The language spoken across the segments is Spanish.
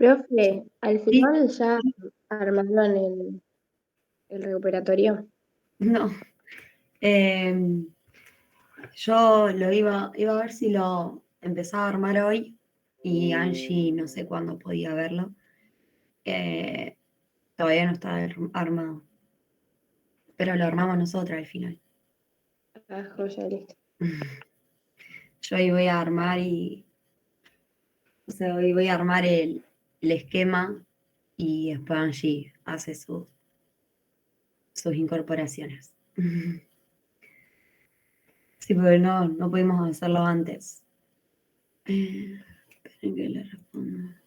Profe, al Sí, final ya armaron el recuperatorio. no. Eh, yo iba a ver si lo empezaba a armar hoy y Angie no sé cuándo podía verlo. Eh, Todavía no está armado, pero lo armamos nosotras al final. Ah, joya, listo. Yo hoy voy a armar o sea, hoy voy a armar el esquema y después Angie hace sus incorporaciones. Sí, porque no pudimos hacerlo antes. Esperen que le responda.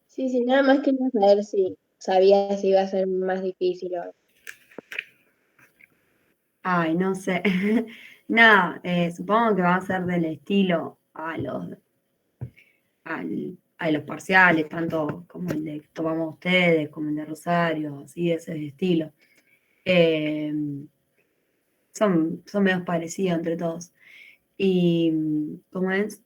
Sí, sí, nada más quería saber si sabía si iba a ser más difícil o... Ay, no sé. Nada, supongo que va a ser del estilo a los parciales, tanto como el de que tomamos ustedes, como el de Rosario, así de ese estilo. Eh, son medio parecidos entre todos. Y, ¿cómo es?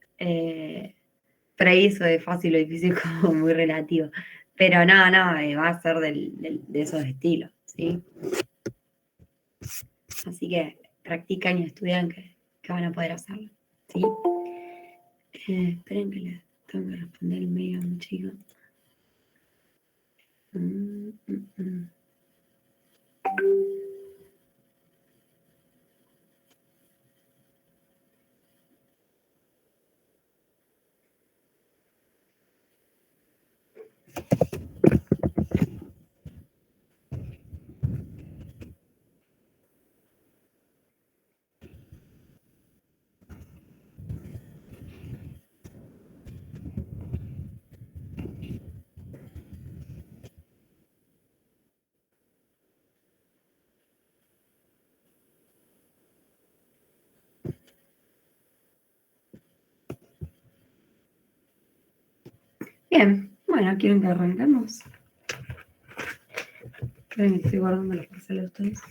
Por ahí eso de fácil o difícil como muy relativo. Pero no, va a ser de esos estilos, ¿sí? Así que practican y estudian que van a poder hacerlo, ¿sí? Esperen que le tengo que responder el mail a un chico. Mm, mm, mm. Bien, bueno, quieren que arranquemos. Esperen que estoy guardando los parciales de ustedes.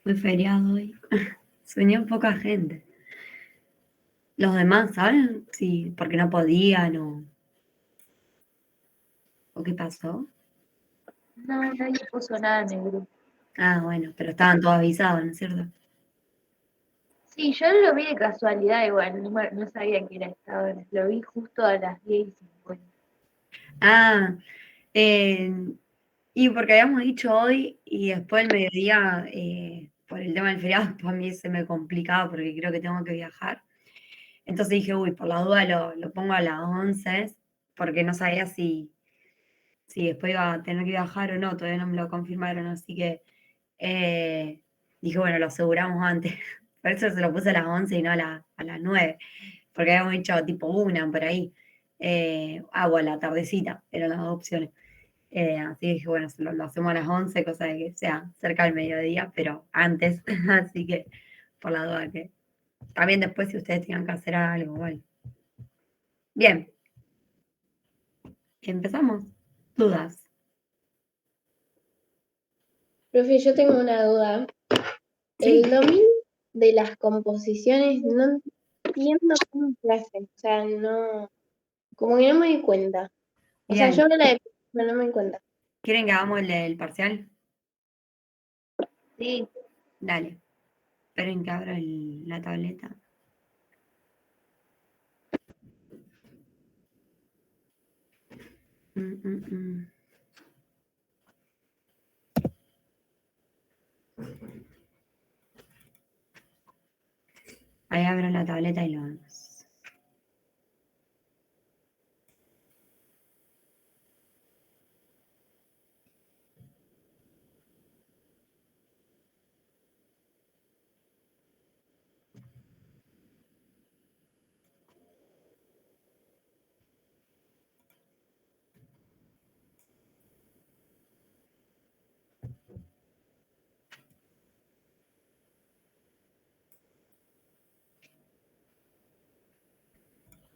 Muy feriado hoy. Soñé poca gente. Los demás, ¿saben? Sí, porque no podían o qué pasó. No, nadie puso nada en el grupo. Ah, bueno, pero estaban todos avisados, ¿no es cierto? Sí, yo lo vi de casualidad igual, no sabía que era esta hora. Lo vi justo a las 10:50. Ah, eh, y porque habíamos dicho hoy y después el mediodía, por el tema del feriado, para mí se me complicaba porque creo que tengo que viajar. Entonces dije, uy, por la duda lo pongo a las 11 porque no sabía si después iba a tener que viajar o no, todavía no me lo confirmaron, así que eh, dije, bueno, lo aseguramos antes. Por eso se lo puse a las 11 y no a las 9 porque habíamos dicho tipo una por ahí. O a la tardecita, eran las dos opciones. Así que dije, bueno, lo hacemos a las 11 cosa de que sea cerca del mediodía, pero antes. Así que, por la duda que. También después, si ustedes tengan que hacer algo, vale. Bien, empezamos. Dudas. Profe, yo tengo una duda. El Sí, dominio de las composiciones no entiendo cómo se hace. O sea, no, como que no me di cuenta. O sea, bien. yo la de pero no me di cuenta. ¿Quieren que hagamos el parcial? Sí, Dale. Esperen que abra la tableta. Mm, mm, mm. Ahí abro la tableta y lo vemos.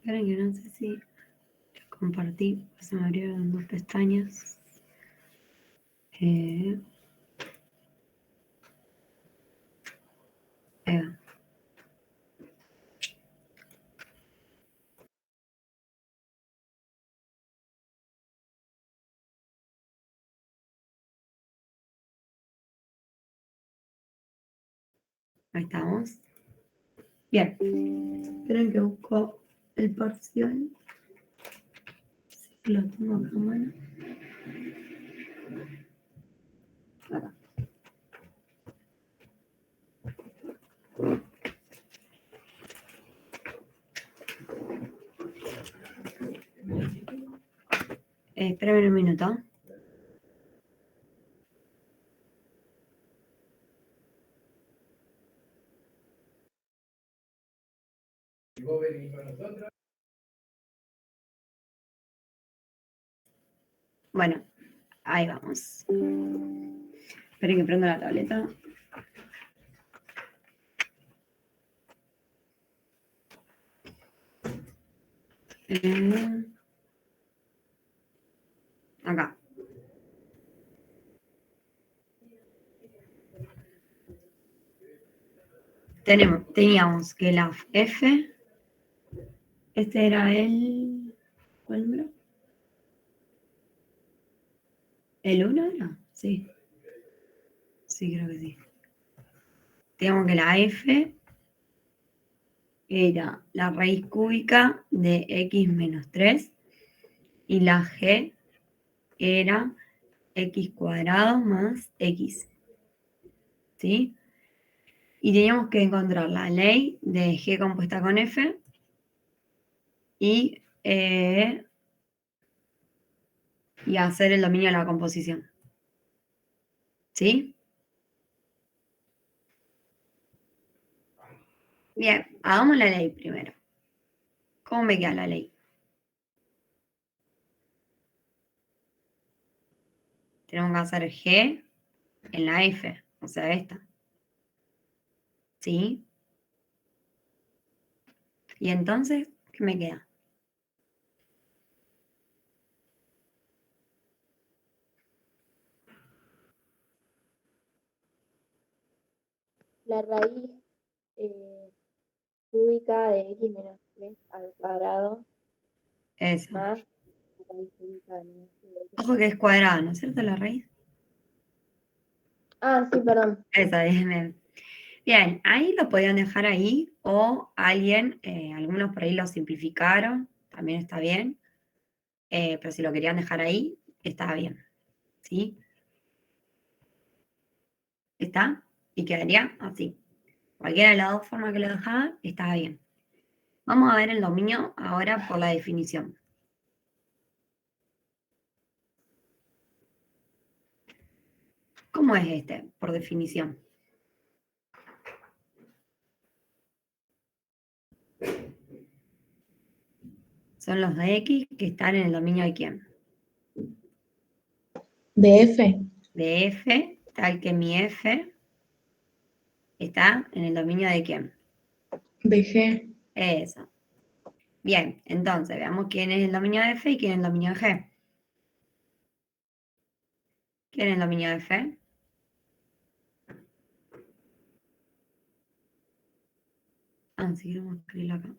Esperen que no sé si lo compartí, se me abrieron dos pestañas. Ahí va. Ahí estamos. Bien. Esperen que busco el parcial. Sí, lo tengo acá a mano. Acá. Espérame un minuto. Bueno, ahí vamos. Esperen que prenda la tableta. Acá. Teníamos que la F, este era el, ¿cuál número? ¿El 1 era? Sí. Sí, creo que sí. Teníamos que la F era la raíz cúbica de x menos 3 y la G era x cuadrado más x. ¿Sí? Y teníamos que encontrar la ley de G compuesta con F y hacer el dominio de la composición. ¿Sí? Bien, hagamos la ley primero. ¿Cómo me queda la ley? Tenemos que hacer G en la F, o sea, esta. ¿Sí? Y entonces, ¿qué me queda? La raíz cúbica de x menos 3 al cuadrado Eso. más la raíz cúbica de menos 3. Ojo que es cuadrada, ¿no es cierto la raíz? Ah, sí, perdón. Esa, bien. Bien, ahí lo podían dejar ahí o alguien, algunos por ahí lo simplificaron, también está bien, pero si lo querían dejar ahí, está bien, ¿sí? ¿Está? Y quedaría así. Cualquiera de las dos formas que lo dejaban, estaba bien. Vamos a ver el dominio ahora por la definición. ¿Cómo es este, por definición? Son los de X que están en el dominio de quién. De F. De F, tal que mi F está en el dominio de quién. De G. Eso. Bien, entonces veamos quién es el dominio de F y quién es el dominio de G. ¿Quién es el dominio de F? Ah, sí, vamos a escribirlo acá.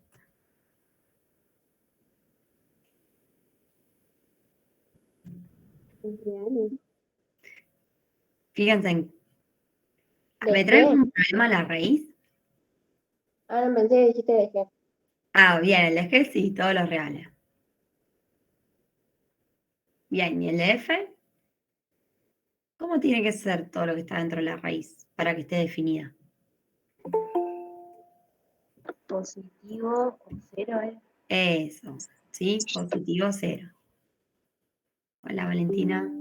Fíjense, ¿me ¿De trae qué? un problema la raíz? Ah, no pensé que dijiste de qué. Ah, bien, el de G sí, todos los reales. Bien, ¿y el de F? ¿Cómo tiene que ser todo lo que está dentro de la raíz para que esté definida? Positivo o cero, ¿eh? Eso, ¿sí? Positivo 0. Hola, Valentina.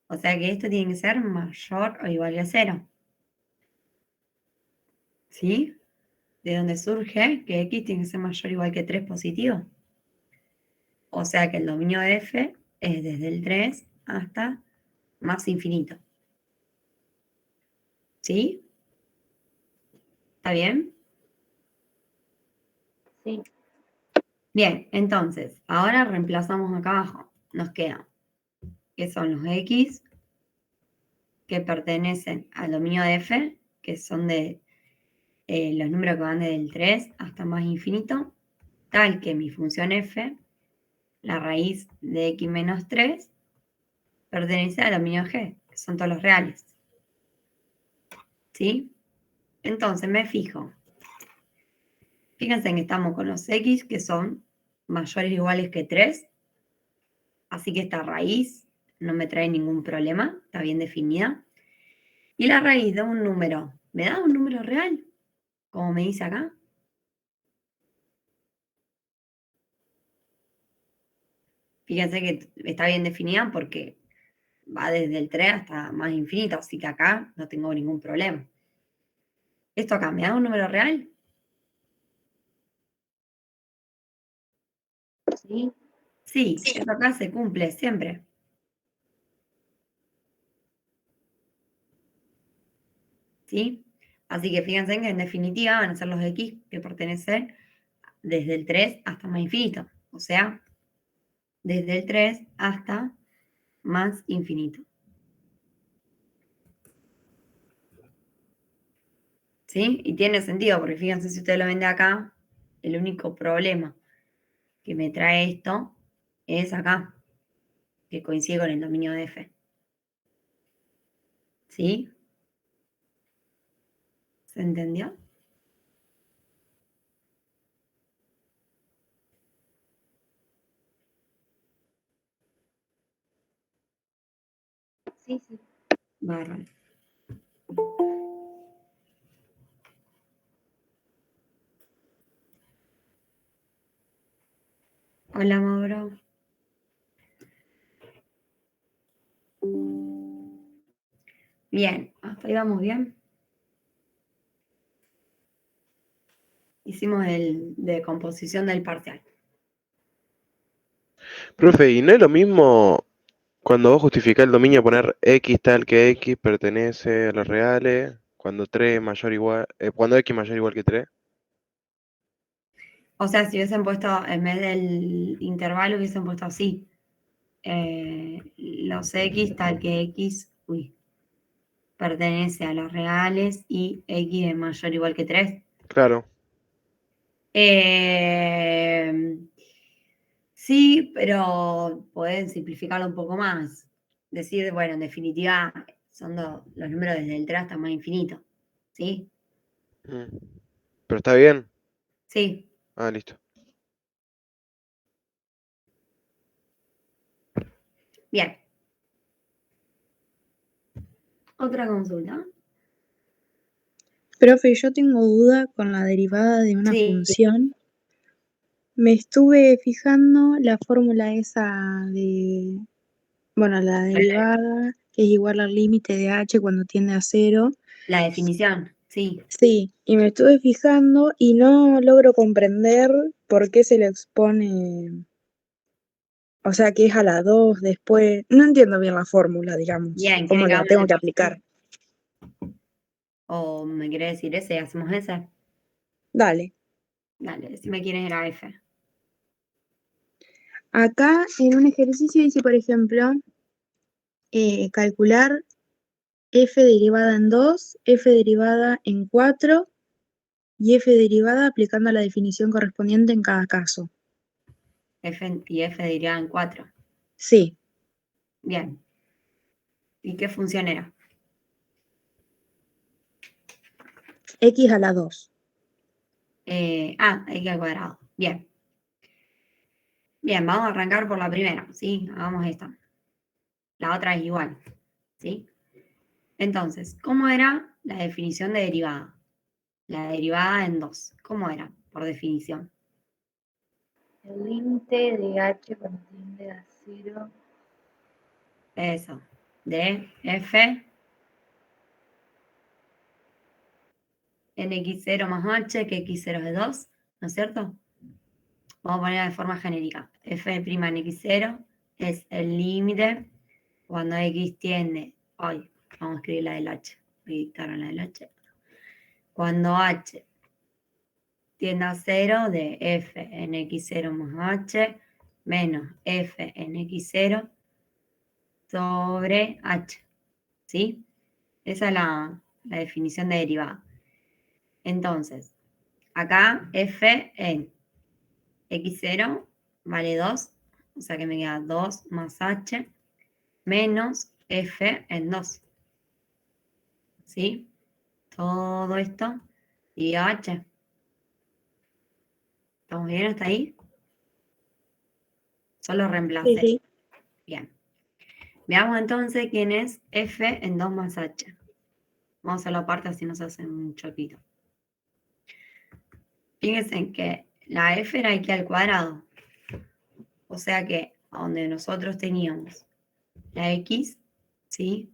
O sea que esto tiene que ser mayor o igual a 0. ¿Sí? De donde surge que X tiene que ser mayor o igual que 3 positivo. O sea que el dominio de F es desde el 3 hasta más infinito. ¿Sí? ¿Está bien? Sí. Bien, entonces, ahora reemplazamos acá abajo. Nos queda, que son los X que pertenecen al dominio de f, que son de los números que van desde el 3 hasta más infinito, tal que mi función f, la raíz de x menos 3, pertenece al dominio g, que son todos los reales. ¿Sí? Entonces me fijo. Fíjense que estamos con los x que son mayores o iguales que 3, así que esta raíz no me trae ningún problema, está bien definida. Y la raíz de un número, ¿me da un número real? Como me dice acá. Fíjense que está bien definida porque va desde el 3 hasta más infinito, así que acá no tengo ningún problema. ¿Esto acá me da un número real? ¿Sí? Sí, esto acá se cumple siempre. ¿Sí? Así que fíjense que en definitiva van a ser los x que pertenecen desde el 3 hasta más infinito. O sea, desde el 3 hasta más infinito. ¿Sí? Y tiene sentido, porque fíjense si usted lo vende acá, el único problema que me trae esto es acá, que coincide con el dominio de f. ¿Sí? ¿Se entendió? Sí, sí. Bárbaro. Hola, Mauro. Bien, hasta ahí vamos bien. Hicimos el de composición del parcial. Profe, ¿y no es lo mismo cuando vos justificás el dominio poner x tal que x pertenece a los reales, cuando 3 mayor igual, cuando x mayor igual que 3? O sea, si hubiesen puesto, en vez del intervalo, hubiesen puesto así. Los x tal que x, pertenece a los reales y x es mayor o igual que 3. Claro. Sí, pero pueden simplificarlo un poco más. Decir, bueno, en definitiva, son los números desde el 3 hasta más infinito. ¿Sí? Mm. ¿Pero está bien? Sí. Ah, listo. Bien. Otra consulta. Profe, yo tengo duda con la derivada de una Sí. función. Me estuve fijando la fórmula esa de, bueno, la derivada, que es igual al límite de h cuando tiende a 0. La definición, sí. Sí, y me estuve fijando y no logro comprender por qué se le expone, o sea, que es a la 2 después. No entiendo bien la fórmula, digamos, Bien, cómo ¿quieren que la hagamos tengo el que parcial? aplicar. ¿O me quiere decir ese? ¿Hacemos ese? Dale. Dale, decime quién era F. Acá en un ejercicio dice, por ejemplo, calcular f derivada en 2, f derivada en 4 y f derivada aplicando la definición correspondiente en cada caso. F y F derivada en 4. Sí, Bien. ¿Y qué función era? x a la 2. X al cuadrado. Bien. Bien, vamos a arrancar por la primera, ¿sí? Hagamos esta. La otra es igual, ¿sí? Entonces, ¿cómo era la definición de derivada? La derivada en 2. ¿Cómo era, por definición? El límite de h cuando tiende a 0. Eso. De F en x0 más h, que x0 es 2, ¿no es cierto? Vamos a ponerla de forma genérica. F' en x0 es el límite cuando x tiende. Ay, vamos a escribir la del h. Me dictaron la del h. Cuando h tiende a 0 de f en x0 más h menos f en x0 sobre h. ¿Sí? Esa es la definición de derivada. Entonces, acá f en x0 vale 2, o sea que me queda 2 más h menos f en 2. ¿Sí? Todo esto y h. ¿Estamos bien hasta ahí? Solo reemplacé. Sí. Bien. Veamos entonces quién es f en 2 más h. Vamos a hacerlo aparte así nos hace un choquito. Fíjense que la f era aquí al cuadrado. O sea que donde nosotros teníamos la x, ¿sí?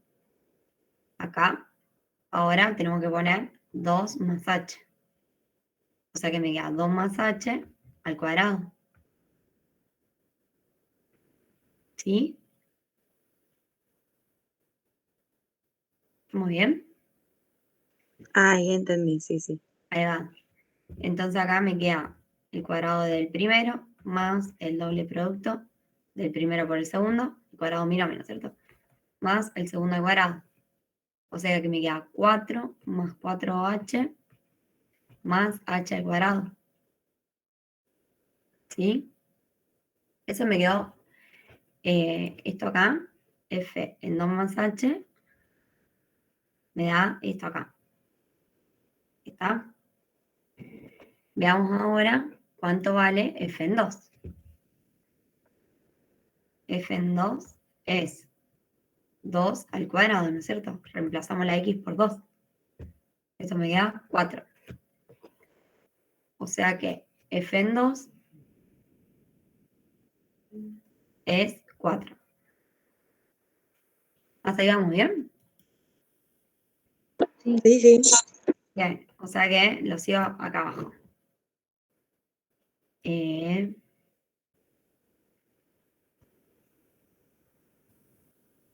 Acá, ahora tenemos que poner 2 más h. O sea que me queda 2 más h al cuadrado. ¿Sí? ¿Estamos bien? Ah, ya entendí, sí. Ahí va. Entonces acá me queda el cuadrado del primero más el doble producto del primero por el segundo, el cuadrado menos, ¿cierto? Más el segundo al cuadrado. O sea que me queda 4 más 4h más h al cuadrado. ¿Sí? Eso me quedó esto acá, f en 2 más h, me da esto acá. ¿Está? Veamos ahora cuánto vale f en 2. F en 2 es 2 al cuadrado, ¿no es cierto? Reemplazamos la x por 2. Esto me queda 4. O sea que f en 2 es 4. ¿Hasta ahí vamos bien? Sí. Sí. Bien, o sea que lo sigo acá abajo.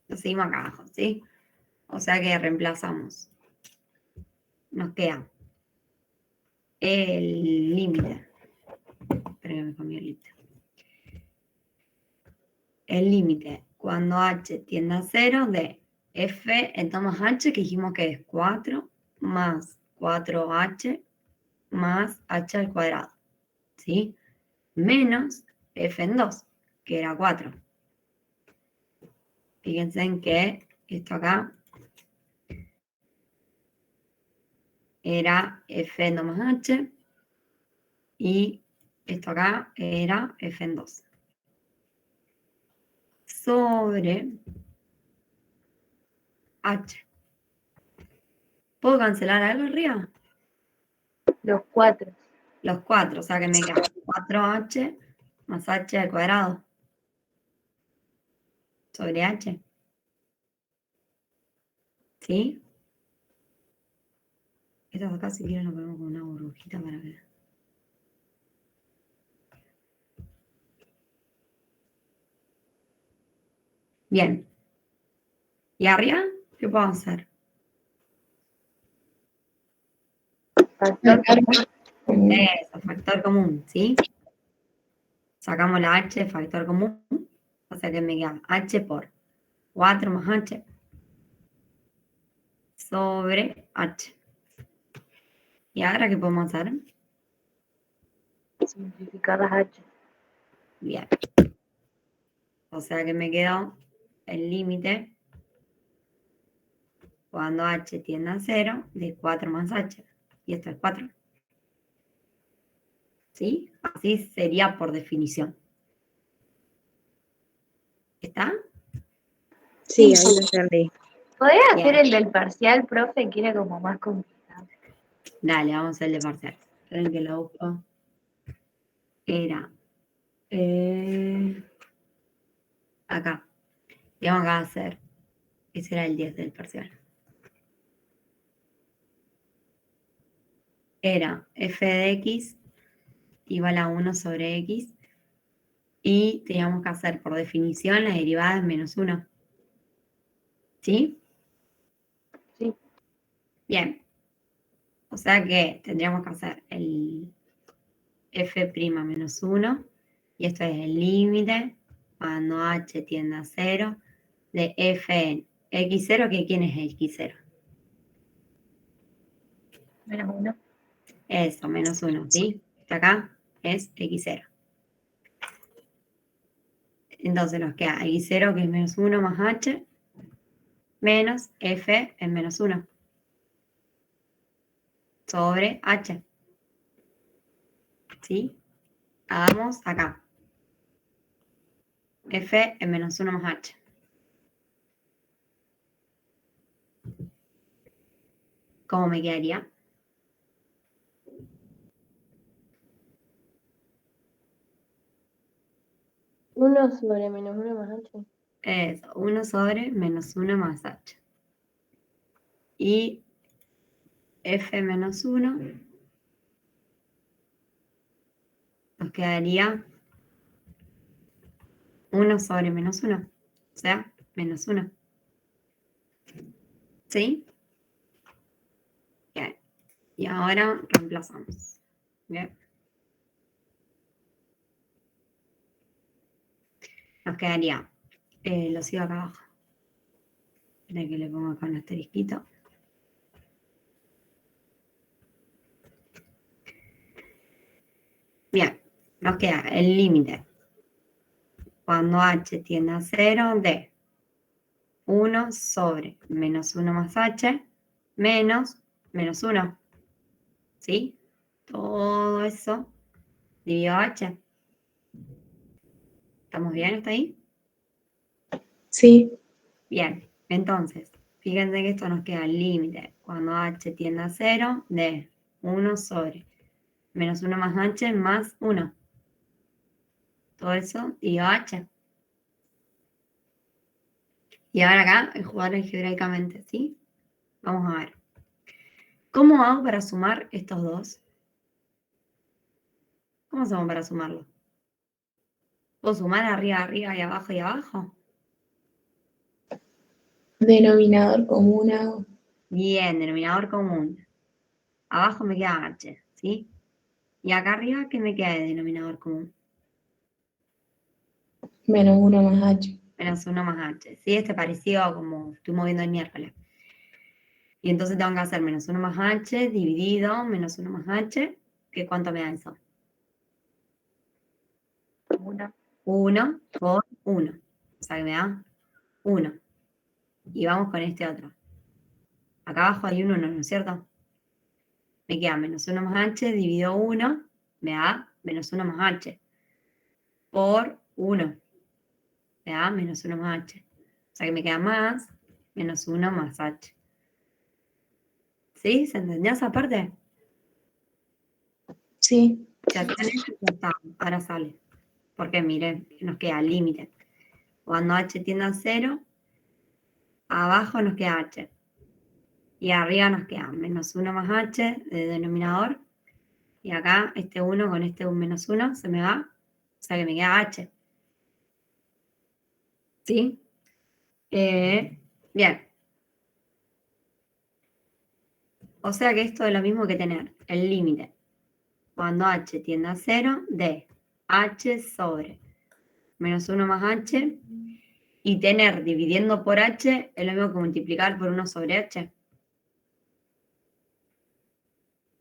Lo seguimos acá abajo, ¿sí? O sea que reemplazamos. Nos queda el límite. Espera que me comí el límite. El límite cuando h tiende a 0 de f en 2 más h, que dijimos que es 4 más 4h más h al cuadrado, ¿sí? Menos f en 2, que era 4. Fíjense en que esto acá era f en 2 más h y esto acá era f en 2. Sobre h. ¿Puedo cancelar algo arriba? Los 4. Los 4, o sea que me queda 4h más h al cuadrado sobre h. ¿Sí? Esto de acá si quieren lo ponemos con una burbujita para ver. Bien. ¿Y arriba? ¿Qué puedo hacer? Factor común. Eso, factor común, ¿sí? Sacamos la h de factor común, o sea que me queda h por 4 más h sobre h. ¿Y ahora qué podemos hacer? Simplificar las h. Bien. O sea que me quedó el límite cuando h tiende a 0 de 4 más h. Y esto es 4. ¿Sí? Así sería por definición. ¿Está? Sí, ahí lo entendí. ¿Podés Bien. hacer el del parcial, profe, que era como más complicado? Dale, vamos a hacer el de parcial. Esperen que lo busco. Era acá. Tengo que hacer. Ese era el 10 del parcial. Era f de x igual a 1 sobre x. Y teníamos que hacer por definición la derivada en menos 1. ¿Sí? Sí. Bien. O sea que tendríamos que hacer el f' menos 1. Y esto es el límite cuando h tiende a 0 de f en x0, que ¿quién es x0? Menos 1. Eso, menos 1, ¿sí? Que acá es x0. Entonces nos queda x0, que es menos 1 más h, menos f en menos 1 sobre h. ¿Sí? Hagamos acá. F en menos 1 más h. ¿Cómo me quedaría? Uno sobre menos 1 más h. Eso, 1 sobre menos 1 más h. Y f menos 1 nos quedaría 1 sobre menos 1. O sea, menos 1. ¿Sí? Bien. Y ahora reemplazamos. Bien. Nos quedaría, lo sigo acá abajo. Espera que le pongo acá un asterisquito. Bien, nos queda el límite cuando h tiende a 0 de 1 sobre menos 1 más h menos menos 1. ¿Sí? Todo eso dividido a h. ¿Estamos bien hasta ahí? Sí, Bien, entonces, fíjense que esto nos queda el límite cuando h tiende a 0 de 1 sobre menos 1 más h más 1. Todo eso dividido a h. Y ahora acá, el jugar algebraicamente, ¿sí? Vamos a ver. ¿Cómo hago para sumar estos dos? ¿Cómo hacemos para sumarlo? ¿Puedo sumar arriba, arriba y abajo y abajo? denominador común hago. Bien, denominador común. Abajo me queda h, ¿sí? Y acá arriba, ¿qué me queda de denominador común? Menos 1 más h. Menos 1 más h. ¿Sí? Este parecido a como estuvimos viendo el miércoles. Y entonces tengo que hacer menos 1 más h dividido menos 1 más h. ¿Qué cuánto me da eso? 1. 1 por 1. O sea que me da 1. Y vamos con este otro. Acá abajo hay un 1, ¿no es cierto? Me queda menos 1 más h dividido 1. Me da menos 1 más h. Por 1. Me da menos 1 más h. O sea que me queda más menos 1 más h. ¿Sí? ¿Se entendió esa parte? Sí, Si hacen esto, ya está. Ahora sale. Porque miren, nos queda límite. Cuando h tiende a 0, abajo nos queda h. Y arriba nos queda menos 1 más h de denominador. Y acá este 1 con este menos 1 se me va. O sea que me queda h. ¿Sí? Bien. O sea que esto es lo mismo que tener el límite cuando h tiende a 0 de h sobre menos 1 más h, y tener dividiendo por h es lo mismo que multiplicar por 1 sobre h.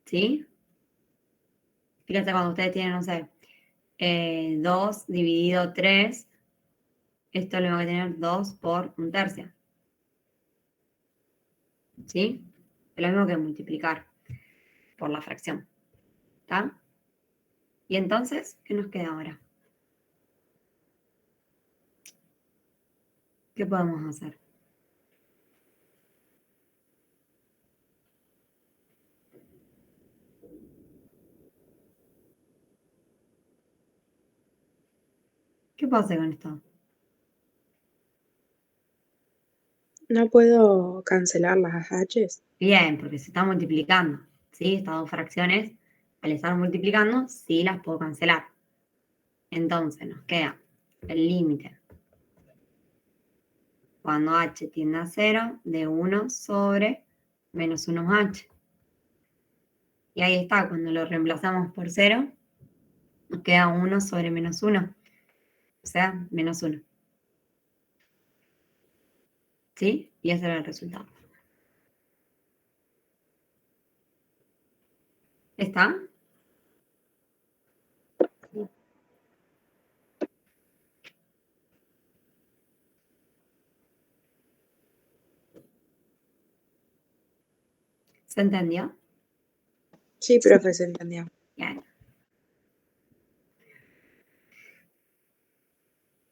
¿Sí? Fíjense cuando ustedes tienen, no sé, 2 dividido 3, esto es lo mismo que tener 2 por 1/3. ¿Sí? Es lo mismo que multiplicar por la fracción. ¿Está? Y entonces, ¿qué nos queda ahora? ¿Qué podemos hacer? ¿Qué puedo hacer con esto? no puedo cancelar las h's. Bien, porque se está multiplicando. ¿Sí? Estas dos fracciones, al estar multiplicando, sí las puedo cancelar. Entonces nos queda el límite cuando h tiende a 0 de 1 sobre menos 1 más h. Y ahí está, cuando lo reemplazamos por 0, nos queda 1 sobre menos 1. O sea, menos 1. ¿Sí? Y ese era el resultado. ¿Está? Sí. ¿Se entendió? Sí, profe, se entendió. Bien.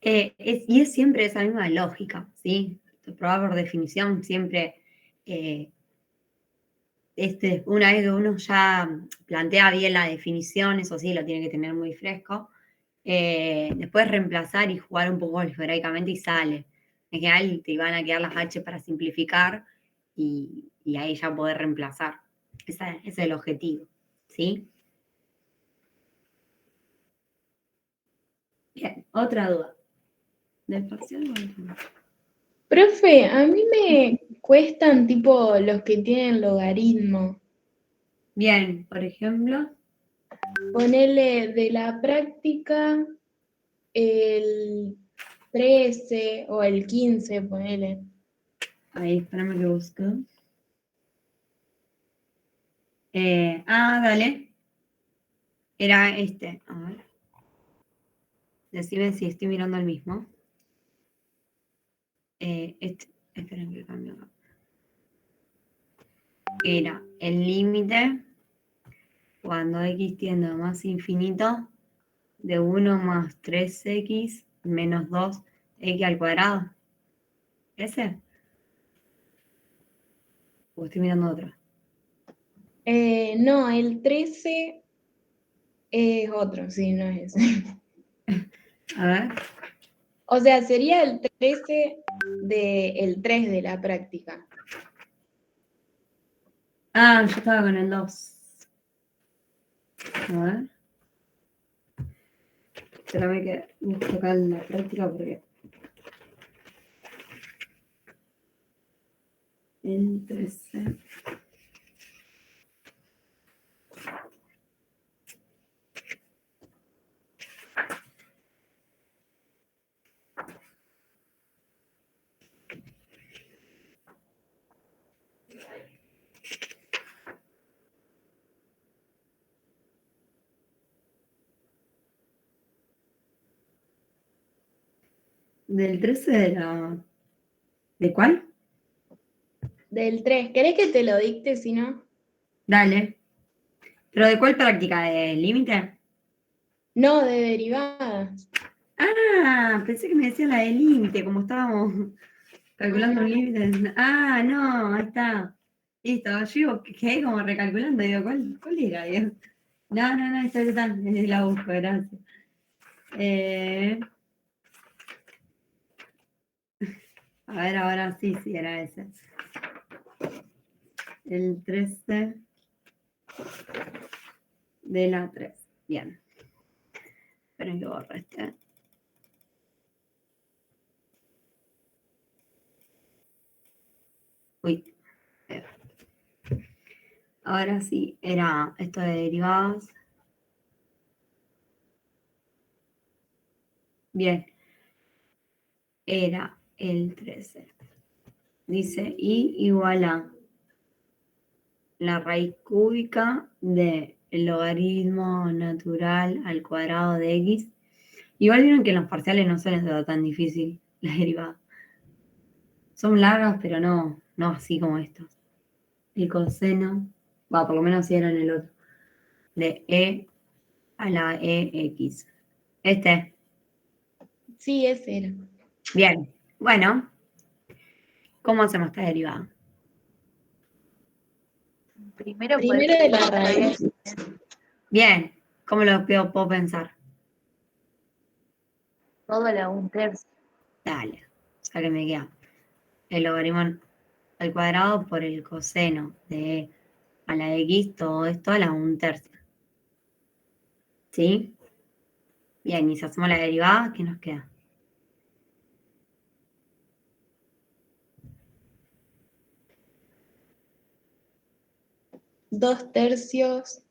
Y es siempre esa misma lógica, ¿sí? Probar por definición siempre, una vez que uno ya plantea bien la definición, eso sí, lo tiene que tener muy fresco, después reemplazar y jugar un poco algebraicamente y sale. En general te van a quedar las H para simplificar y ahí ya poder reemplazar. Ese es el objetivo, ¿sí? Bien, otra duda. ¿Del parcial o del tema? Profe, a mí me cuestan tipo los que tienen logaritmo. Bien, por ejemplo, Ponele de la práctica el 13 o el 15, ponele. ahí, espérame que busco. Dale. Era este. A ver. Decime si estoy mirando el mismo. Esperen que cambio acá. Era el límite cuando x tiende a más infinito de 1 más 3x menos 2x al cuadrado. ¿Ese? ¿O estoy mirando otro? No, el 13 es otro, sí, no es ese. A ver. O sea, sería el 13 el 3 de la práctica. Yo estaba con el 2. A ver. Espérame que busco acá en la práctica porque. El 13. Del 13 de la. ¿De cuál? Del 3. ¿Querés que te lo dicte si no? Dale. ¿Pero de cuál práctica? ¿De límite? No, de derivadas. Pensé que me decía la de límite, como estábamos calculando un límite. No, ahí está. Listo, yo digo, quedé como recalculando, digo, ¿cuál era? Digo, no, está, la busco, gracias. A ver, ahora sí, era ese. El 13 de la 3. Bien. Esperen que borre este. Uy. Ahora sí, era esto de derivadas. Bien. Era el 13. Dice I igual a la raíz cúbica del logaritmo natural al cuadrado de x. Igual vieron que en los parciales no suelen ser tan difícil las derivadas. Son largas, pero no así como estos. El coseno, por lo menos si era en el otro, de e a la ex. Este. Sí, ese era. Bien. Bueno, ¿cómo hacemos esta derivada? Primero De la raíz. Bien. ¿Cómo lo puedo pensar? todo a la 1/3. Dale. O sea que me queda el logaritmo al cuadrado por el coseno de e a la x, todo esto a la 1/3. ¿Sí? Bien, y si hacemos la derivada, ¿qué nos queda? Dos tercios.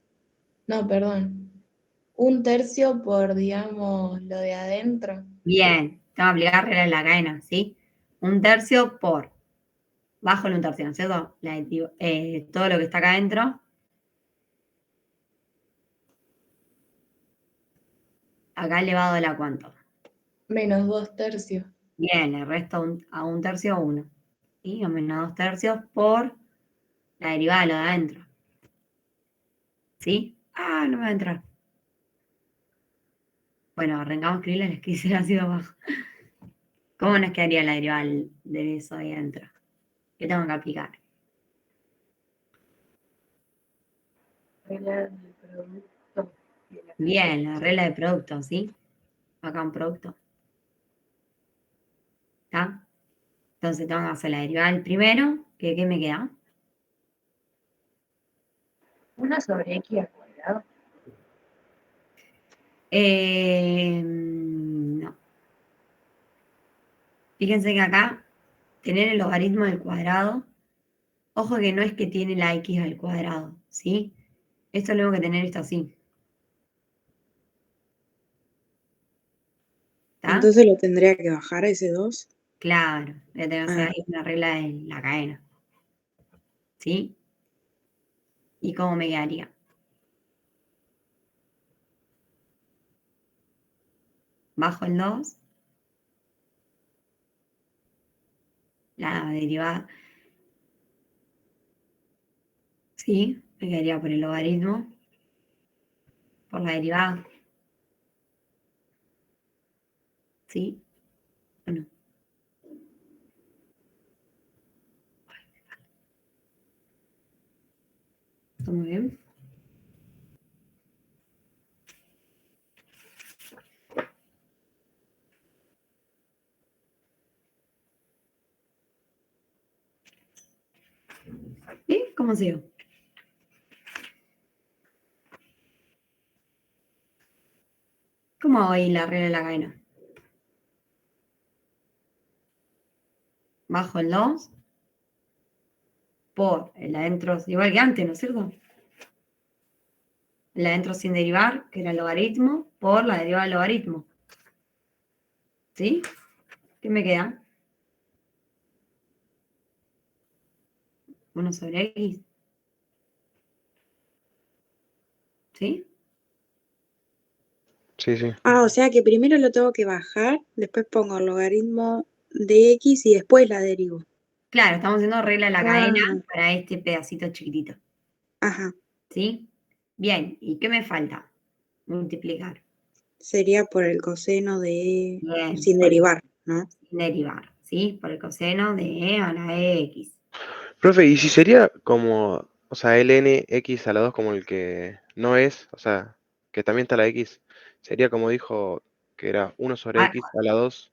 No, perdón. Un tercio por, digamos, lo de adentro. Bien, te voy a aplicar regla de la cadena, ¿sí? Un tercio por, bajo el un tercio, ¿no es cierto? Todo lo que está acá adentro, Acá elevado a la cuánto. Menos 2/3. Bien, le resto a 1/3 1. ¿Sí? O menos 2/3 por la derivada de lo de adentro. ¿Sí? Ah, no me va a entrar. Bueno, arrancamos a escribirle, le escribí así abajo. ¿Cómo nos quedaría la derivada de eso ahí adentro? ¿Qué tengo que aplicar? Regla del producto de la Bien, la regla de producto, ¿sí? Acá un producto. ¿Está? Entonces tengo que hacer la derivada del primero. ¿Qué me queda? 1 sobre x al cuadrado. No. Fíjense que acá, tener el logaritmo del cuadrado, ojo que no es que tiene la x al cuadrado, ¿sí? Esto lo tengo que tener esto así. ¿Está? Entonces lo tendría que bajar a ese 2. Claro, voy a tener que hacer Ah, ahí una regla de la cadena. ¿Sí? ¿Y cómo me quedaría? Bajo el 2, la derivada, ¿sí? Me quedaría por el logaritmo, por la derivada. ¿Sí? ¿O no? ¿Está muy bien? ¿Sí? ¿Cómo sigo? ¿Cómo hago ahí la regla de la cadena? Bajo el 2 por el adentro, igual que antes, ¿no es cierto? El adentro sin derivar, que era el logaritmo, por la derivada del logaritmo. ¿Sí? ¿Qué me queda? 1 sobre x. ¿Sí? Sí, sí. o sea que primero lo tengo que bajar, después pongo el logaritmo de x y después la derivo. Claro, estamos haciendo regla de la cadena Ah, para este pedacito chiquitito. ajá. ¿Sí? Bien, ¿y qué me falta? Multiplicar. Sería por el coseno de... Bien, sin por derivar, ¿no? sin derivar, ¿sí? Por el coseno de e a la x. Profe, ¿y si sería como, o sea, ln x a la 2 como el que no es, o sea, que también está la x, sería como dijo que era 1 sobre Ah, x a la 2?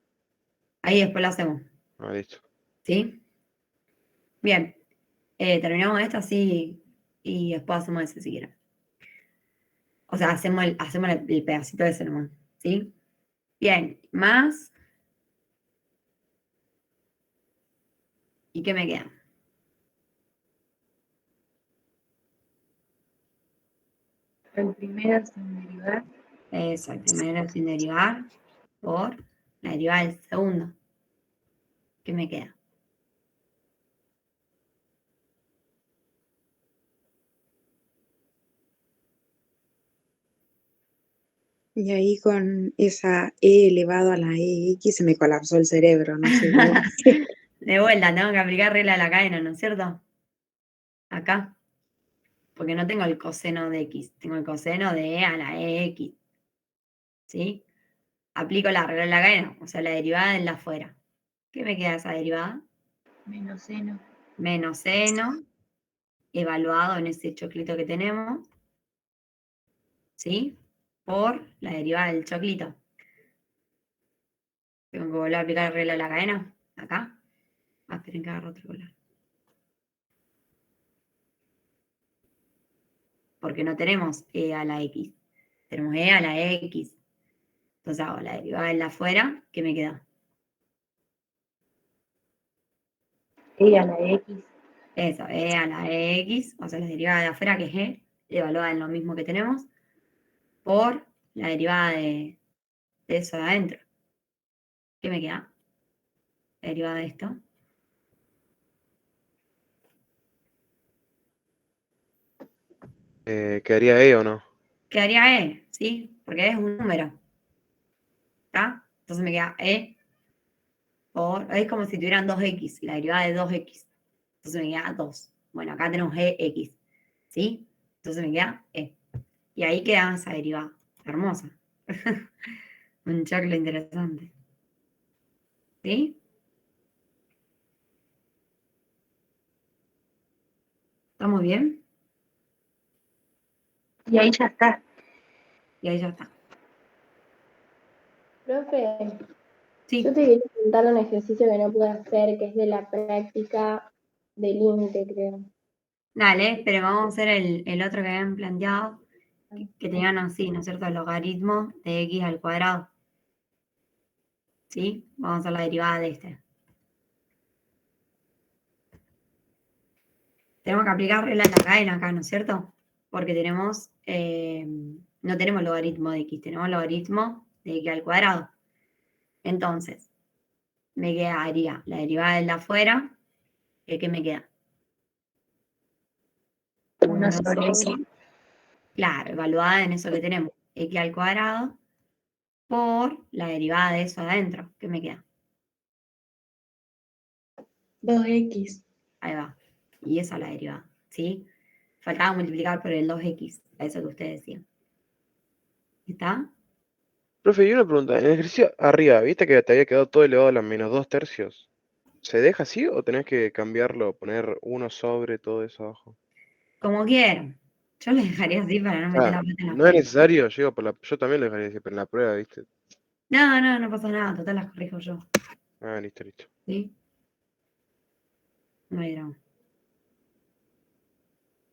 ahí después lo hacemos, Ah, listo. ¿sí? Bien, terminamos esto así y después hacemos ese si quieren. O sea, hacemos el pedacito ese nomás, ¿sí? Bien, más. ¿Y qué me queda? El primero sin derivar. Eso, el primero sin derivar por la derivada del segundo. ¿Qué me queda? Y ahí con esa e elevado a la ex se me colapsó el cerebro, no sé cómo. De vuelta, tengo que aplicar regla de la cadena, ¿no es cierto? Acá. Porque no tengo el coseno de x, tengo el coseno de e a la x. ¿Sí? Aplico la regla de la cadena, o sea, la derivada en la afuera. ¿Qué me queda de esa derivada? Menos seno. Menos seno, evaluado en ese choclito que tenemos, ¿sí? Por la derivada del choclito. Tengo que volver a aplicar la regla de la cadena, acá. Esperen que agarro otro color. Porque no tenemos e a la x, tenemos e a la x. Entonces hago la derivada en la afuera, ¿qué me queda? Y a la x. Eso, e a la x, o sea, la derivada de afuera, que es e, evaluada en lo mismo que tenemos, por la derivada de eso de adentro. ¿Qué me queda? La derivada de esto. ¿Quedaría e o no? Quedaría e, ¿sí? Porque e es un número. ¿Está? Entonces me queda E es como si tuvieran 2x, la derivada de 2x. Entonces me queda 2. Bueno, acá tenemos EX, ¿sí? Entonces me queda E. Y ahí queda esa derivada. Hermosa. Un choclo interesante. ¿Sí? ¿Estamos bien? Y ahí ya está. Y ahí ya está. Profe, Sí. yo te quería contar un ejercicio que no pude hacer, que es de la práctica de límite, creo. Dale, pero vamos a hacer el otro que habían planteado, que tenían así, ¿no es cierto? El logaritmo de x al cuadrado. ¿Sí? Vamos a hacer la derivada de este. Tenemos que aplicar regla en la cadena acá, ¿no es cierto? Porque tenemos, no tenemos logaritmo de x, tenemos logaritmo de x al cuadrado. Entonces, me quedaría la derivada del de afuera, ¿qué me queda? 1 sobre x. Claro, evaluada en eso que tenemos, x al cuadrado, por la derivada de eso adentro, ¿qué me queda? 2x. Ahí va. Y esa es la derivada, ¿sí? Faltaba multiplicar por el 2x, a eso que usted decía. ¿Está? Profe, y una pregunta. En el ejercicio arriba, ¿viste que te había quedado todo elevado a la menos 2/3? ¿Se deja así o tenés que cambiarlo, poner 1 sobre todo eso abajo? Como quieran. Yo les dejaría así para no O meter sea, la pata en la no es prueba. necesario, yo también lo dejaría así, pero en la prueba, ¿viste? No pasa nada, total las corrijo yo. Ah, listo, listo. ¿Sí? No hay drama.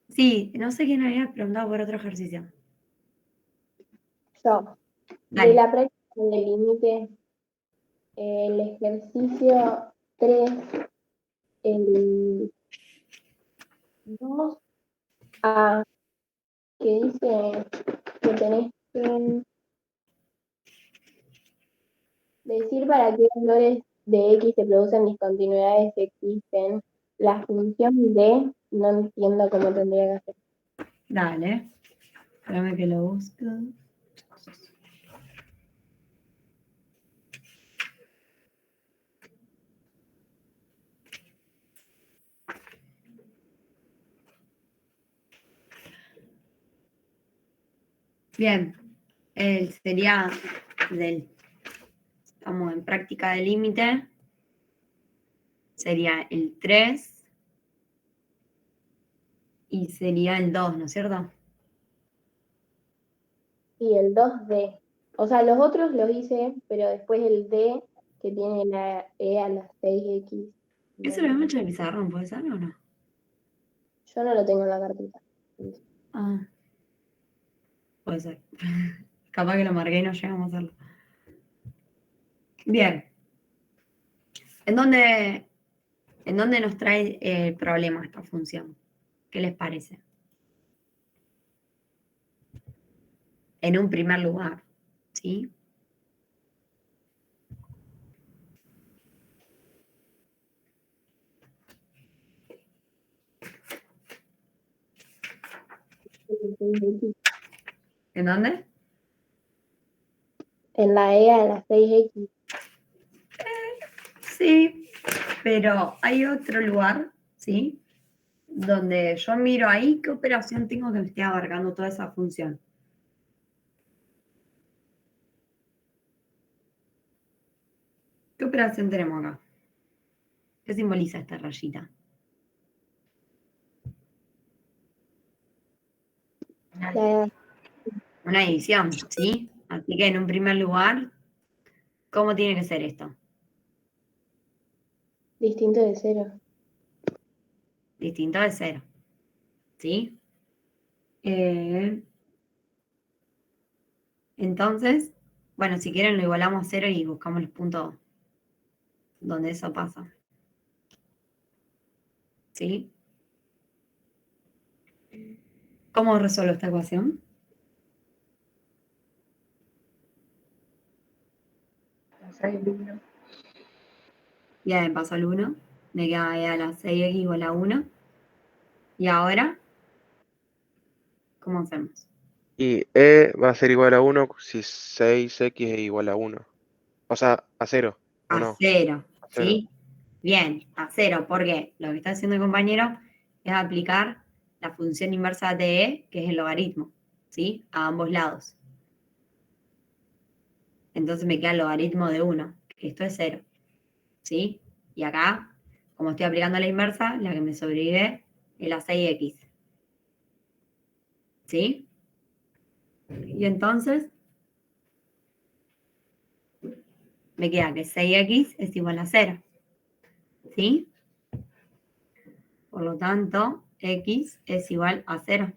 Sí, no sé quién había preguntado por otro ejercicio. Yo, de Dale. la práctica de límite, el ejercicio 3, el 2A, que dice que tenés que decir para qué valores de X se producen discontinuidades que existen. La función D, no entiendo cómo tendría que hacer. Dale. Espérame que lo busco. Bien. Sería estamos en práctica de límite. Sería el 3 y sería el 2, ¿no es cierto? Y el 2D. O sea, los otros los hice, pero después el D, que tiene la E a las 6X. ¿Eso lo hemos hecho en el pizarrón, puede ser o no? Yo no lo tengo en la carpeta. Ah, puede ser. Capaz que lo marqué y no llegamos a hacerlo. Bien. ¿En dónde nos trae el problema esta función? ¿Qué les parece? En un primer lugar, ¿sí? ¿En dónde? En la E a las 6X. Sí, pero hay otro lugar, ¿sí? Donde yo miro ahí qué operación tengo que me esté abarcando toda esa función. ¿Qué operación tenemos acá? ¿Qué simboliza esta rayita? La Una división, ¿sí? Así que en un primer lugar, ¿cómo tiene que ser esto? distinto de 0. Distinto de 0, ¿sí? Entonces, bueno, si quieren lo igualamos a 0 y buscamos los puntos donde eso pasa. ¿Sí? ¿Cómo resuelvo esta ecuación? Pasar el 1. Ya me paso al 1, me queda a las 6x igual a 1. ¿Y ahora? ¿Cómo hacemos? Y E va a ser igual a 1 si 6x es igual a 1. O sea, a 0, ¿o A no? 0, A 0. ¿sí? Bien, a 0, porque lo que está haciendo el compañero es aplicar la función inversa de e, que es el logaritmo, ¿sí? A ambos lados. Entonces me queda el logaritmo de 1, que esto es 0, ¿sí? Y acá, como estoy aplicando la inversa, la que me sobrevive es la 6x, ¿sí? Y entonces me queda que 6x es igual a 0, ¿sí? Por lo tanto, x es igual a 0.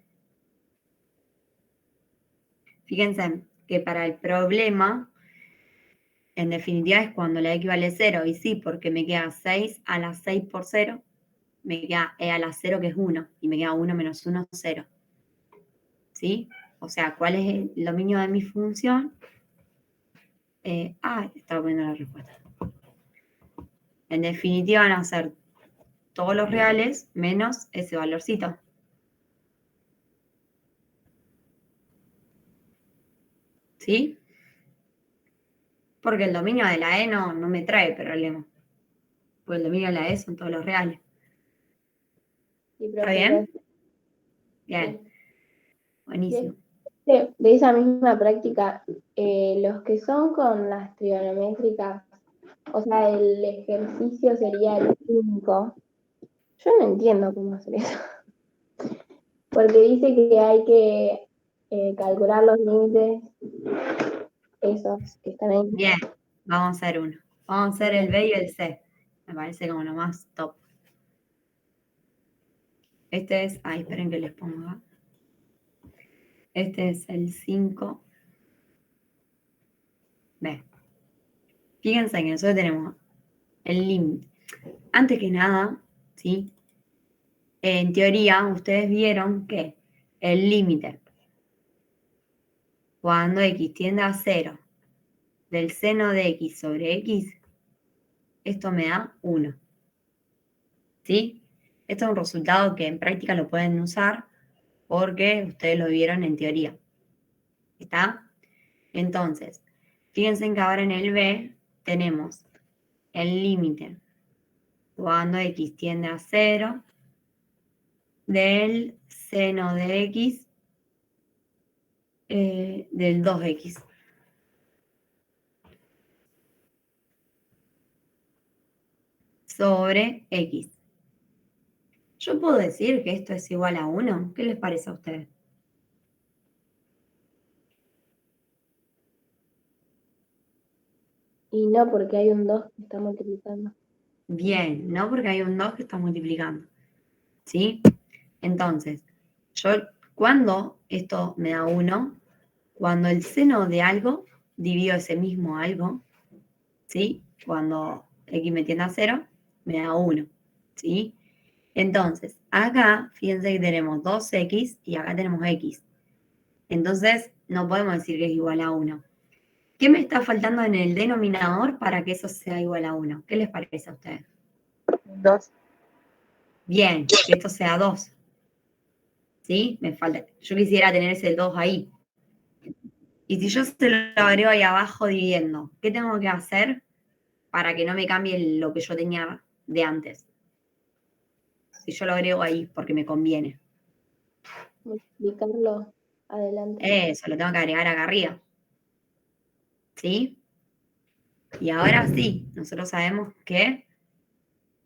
Fíjense que para el problema, en definitiva es cuando la x vale 0. Y sí, porque me queda 6 a la 6 por 0, me queda e a la 0 que es 1. Y me queda 1 menos 1, 0. ¿Sí? O sea, ¿cuál es el dominio de mi función? Estaba poniendo la respuesta. En definitiva van a ser todos los reales menos ese valorcito. ¿Sí? Porque el dominio de la E no me trae problema. Porque el dominio de la E son todos los reales. Sí, ¿Está profe, bien? gracias. Bien. Sí. Buenísimo. De esa misma práctica, los que son con las trigonométricas, o sea, el ejercicio sería el 5. Yo no entiendo cómo hacer eso, porque dice que hay que calcular los límites, esos que están ahí. Bien. Vamos a hacer uno. Vamos a hacer el B y el C. Me parece como lo más top. Este es, esperen que les ponga. Este es el 5. B. Fíjense que nosotros tenemos el límite. Antes que nada, ¿sí? En teoría, ustedes vieron que el límite, cuando x tiende a 0, del seno de x sobre x, esto me da 1. ¿Sí? Esto es un resultado que en práctica lo pueden usar porque ustedes lo vieron en teoría. ¿Está? Entonces, fíjense que ahora en el B tenemos el límite cuando x tiende a 0 del seno de x del 2x. Sobre x. Yo puedo decir que esto es igual a 1. ¿Qué les parece a ustedes? Y no, porque hay un 2 que está multiplicando. Bien, no porque hay un 2 que está multiplicando. ¿Sí? Entonces, cuando esto me da 1, cuando el seno de algo divido ese mismo algo, ¿sí? Cuando x me tiende a 0, me da 1, ¿sí? Entonces, acá, fíjense que tenemos 2x y acá tenemos x. Entonces, no podemos decir que es igual a 1. ¿Qué me está faltando en el denominador para que eso sea igual a 1? ¿Qué les parece a ustedes? 2. Bien, que esto sea 2. ¿Sí? Me falta. Yo quisiera tener ese 2 ahí. Y si yo se lo agrego ahí abajo dividiendo, ¿qué tengo que hacer para que no me cambie lo que yo tenía de antes? Si yo lo agrego ahí porque me conviene. Multiplicarlo adelante. Eso, lo tengo que agregar acá arriba. ¿Sí? Y ahora sí, nosotros sabemos que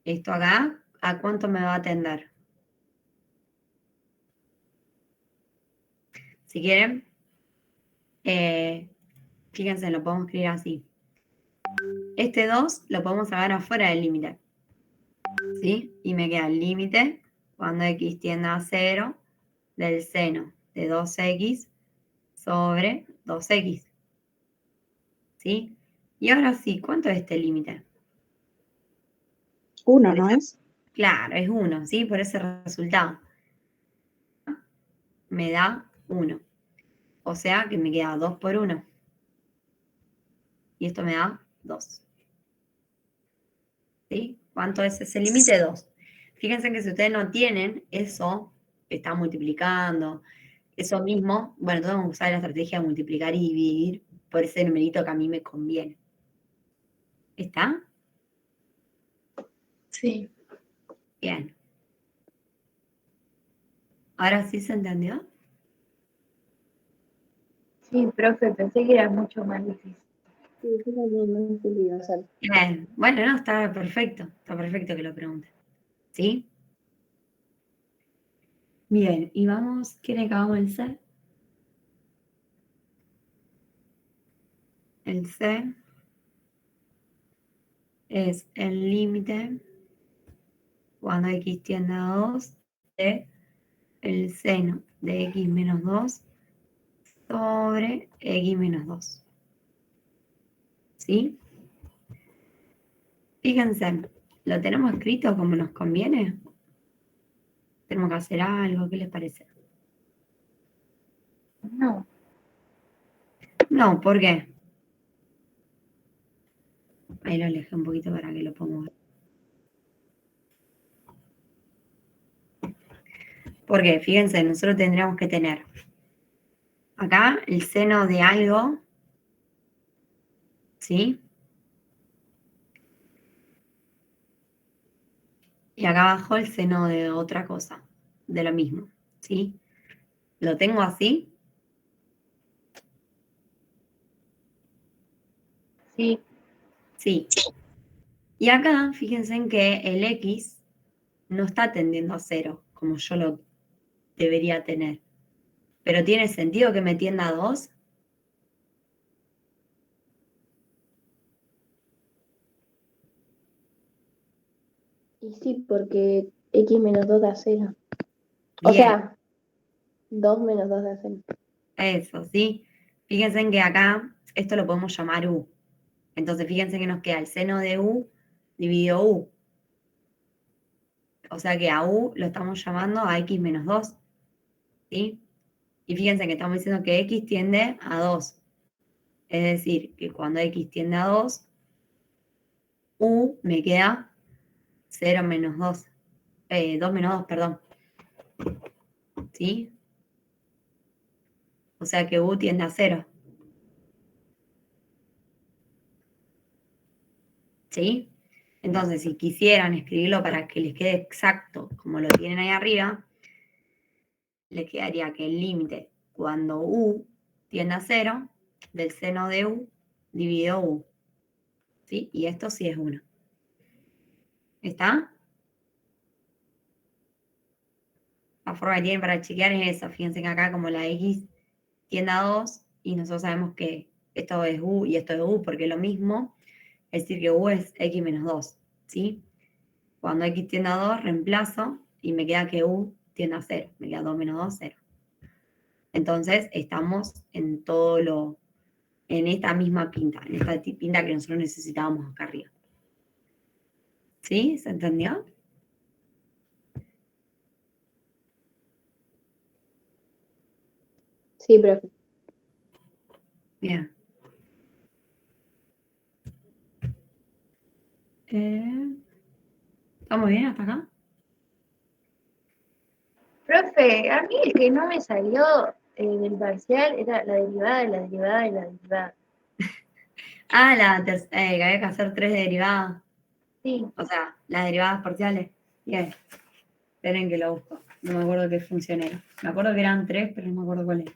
esto acá, ¿a cuánto me va a tender? Si quieren, fíjense, lo podemos escribir así. Este 2 lo podemos sacar afuera del límite. ¿Sí? Y me queda el límite cuando x tiende a 0 del seno de 2x sobre 2x. ¿Sí? Y ahora sí, ¿cuánto es este límite? 1, ¿no es? Claro, es 1, ¿sí? Por ese resultado. Me da 1. O sea que me queda 2 por 1. Y esto me da 2. ¿Sí? ¿Cuánto es ese límite? 2. Fíjense que si ustedes no tienen eso, está multiplicando, eso mismo, bueno, entonces vamos a usar la estrategia de multiplicar y dividir por ese numerito que a mí me conviene. ¿Está? Sí. Bien. ¿Ahora sí se entendió? Sí, profe, pensé que era mucho más difícil. Sí, yo también no sé si iba a ser. Bien. Bueno, no, está perfecto que lo pregunte. ¿Sí? Bien, y vamos, ¿quién acabamos el C? El C es el límite cuando x tiende a 2 de el seno de x menos 2 sobre x menos 2. ¿Sí? Fíjense, ¿lo tenemos escrito como nos conviene? ¿Tenemos que hacer algo? ¿Qué les parece? No. No, ¿por qué? Ahí lo alejé un poquito para que lo podamos ver. Porque, fíjense, nosotros tendríamos que tener acá el seno de algo, ¿sí? Y acá abajo el seno de otra cosa, de lo mismo, ¿sí? ¿Lo tengo así? Sí. Sí. Y acá, fíjense en que el x no está tendiendo a 0, como yo lo debería tener. Pero ¿tiene sentido que me tienda a 2? Y sí, porque x menos 2 da 0. O Bien, sea, 2 menos 2 da 0. eso, ¿sí? Fíjense en que acá esto lo podemos llamar u. Entonces, fíjense que nos queda el seno de u dividido u. O sea que a u lo estamos llamando a x menos 2, ¿sí? Y fíjense que estamos diciendo que x tiende a 2. Es decir, que cuando x tiende a 2, u me queda 0 menos 2. 2 menos 2, perdón. ¿Sí? O sea que u tiende a 0. ¿Sí? Entonces, si quisieran escribirlo para que les quede exacto como lo tienen ahí arriba, les quedaría que el límite cuando u tiende a 0 del seno de u dividido u. ¿Sí? Y esto sí es 1. ¿Está? La forma que tienen para chequear es esa. Fíjense que acá como la x tiende a 2 y nosotros sabemos que esto es u y esto es u porque es lo mismo, es decir que u es x menos 2. ¿Sí? Cuando x tiende a 2, reemplazo y me queda que u tiende a 0. Me queda 2 menos 2, 0. Entonces, estamos en en esta misma pinta, en esta pinta que nosotros necesitábamos acá arriba. ¿Sí? ¿Se entendió? Sí, profe. Bien. ¿Estamos bien hasta acá? Profe, a mí el que no me salió del parcial era la derivada de la derivada de la derivada. Ah, que había que hacer 3 derivadas. Sí. O sea, las derivadas parciales. Bien. Esperen que lo busco. No me acuerdo qué función era. Me acuerdo que eran 3, pero no me acuerdo cuál era.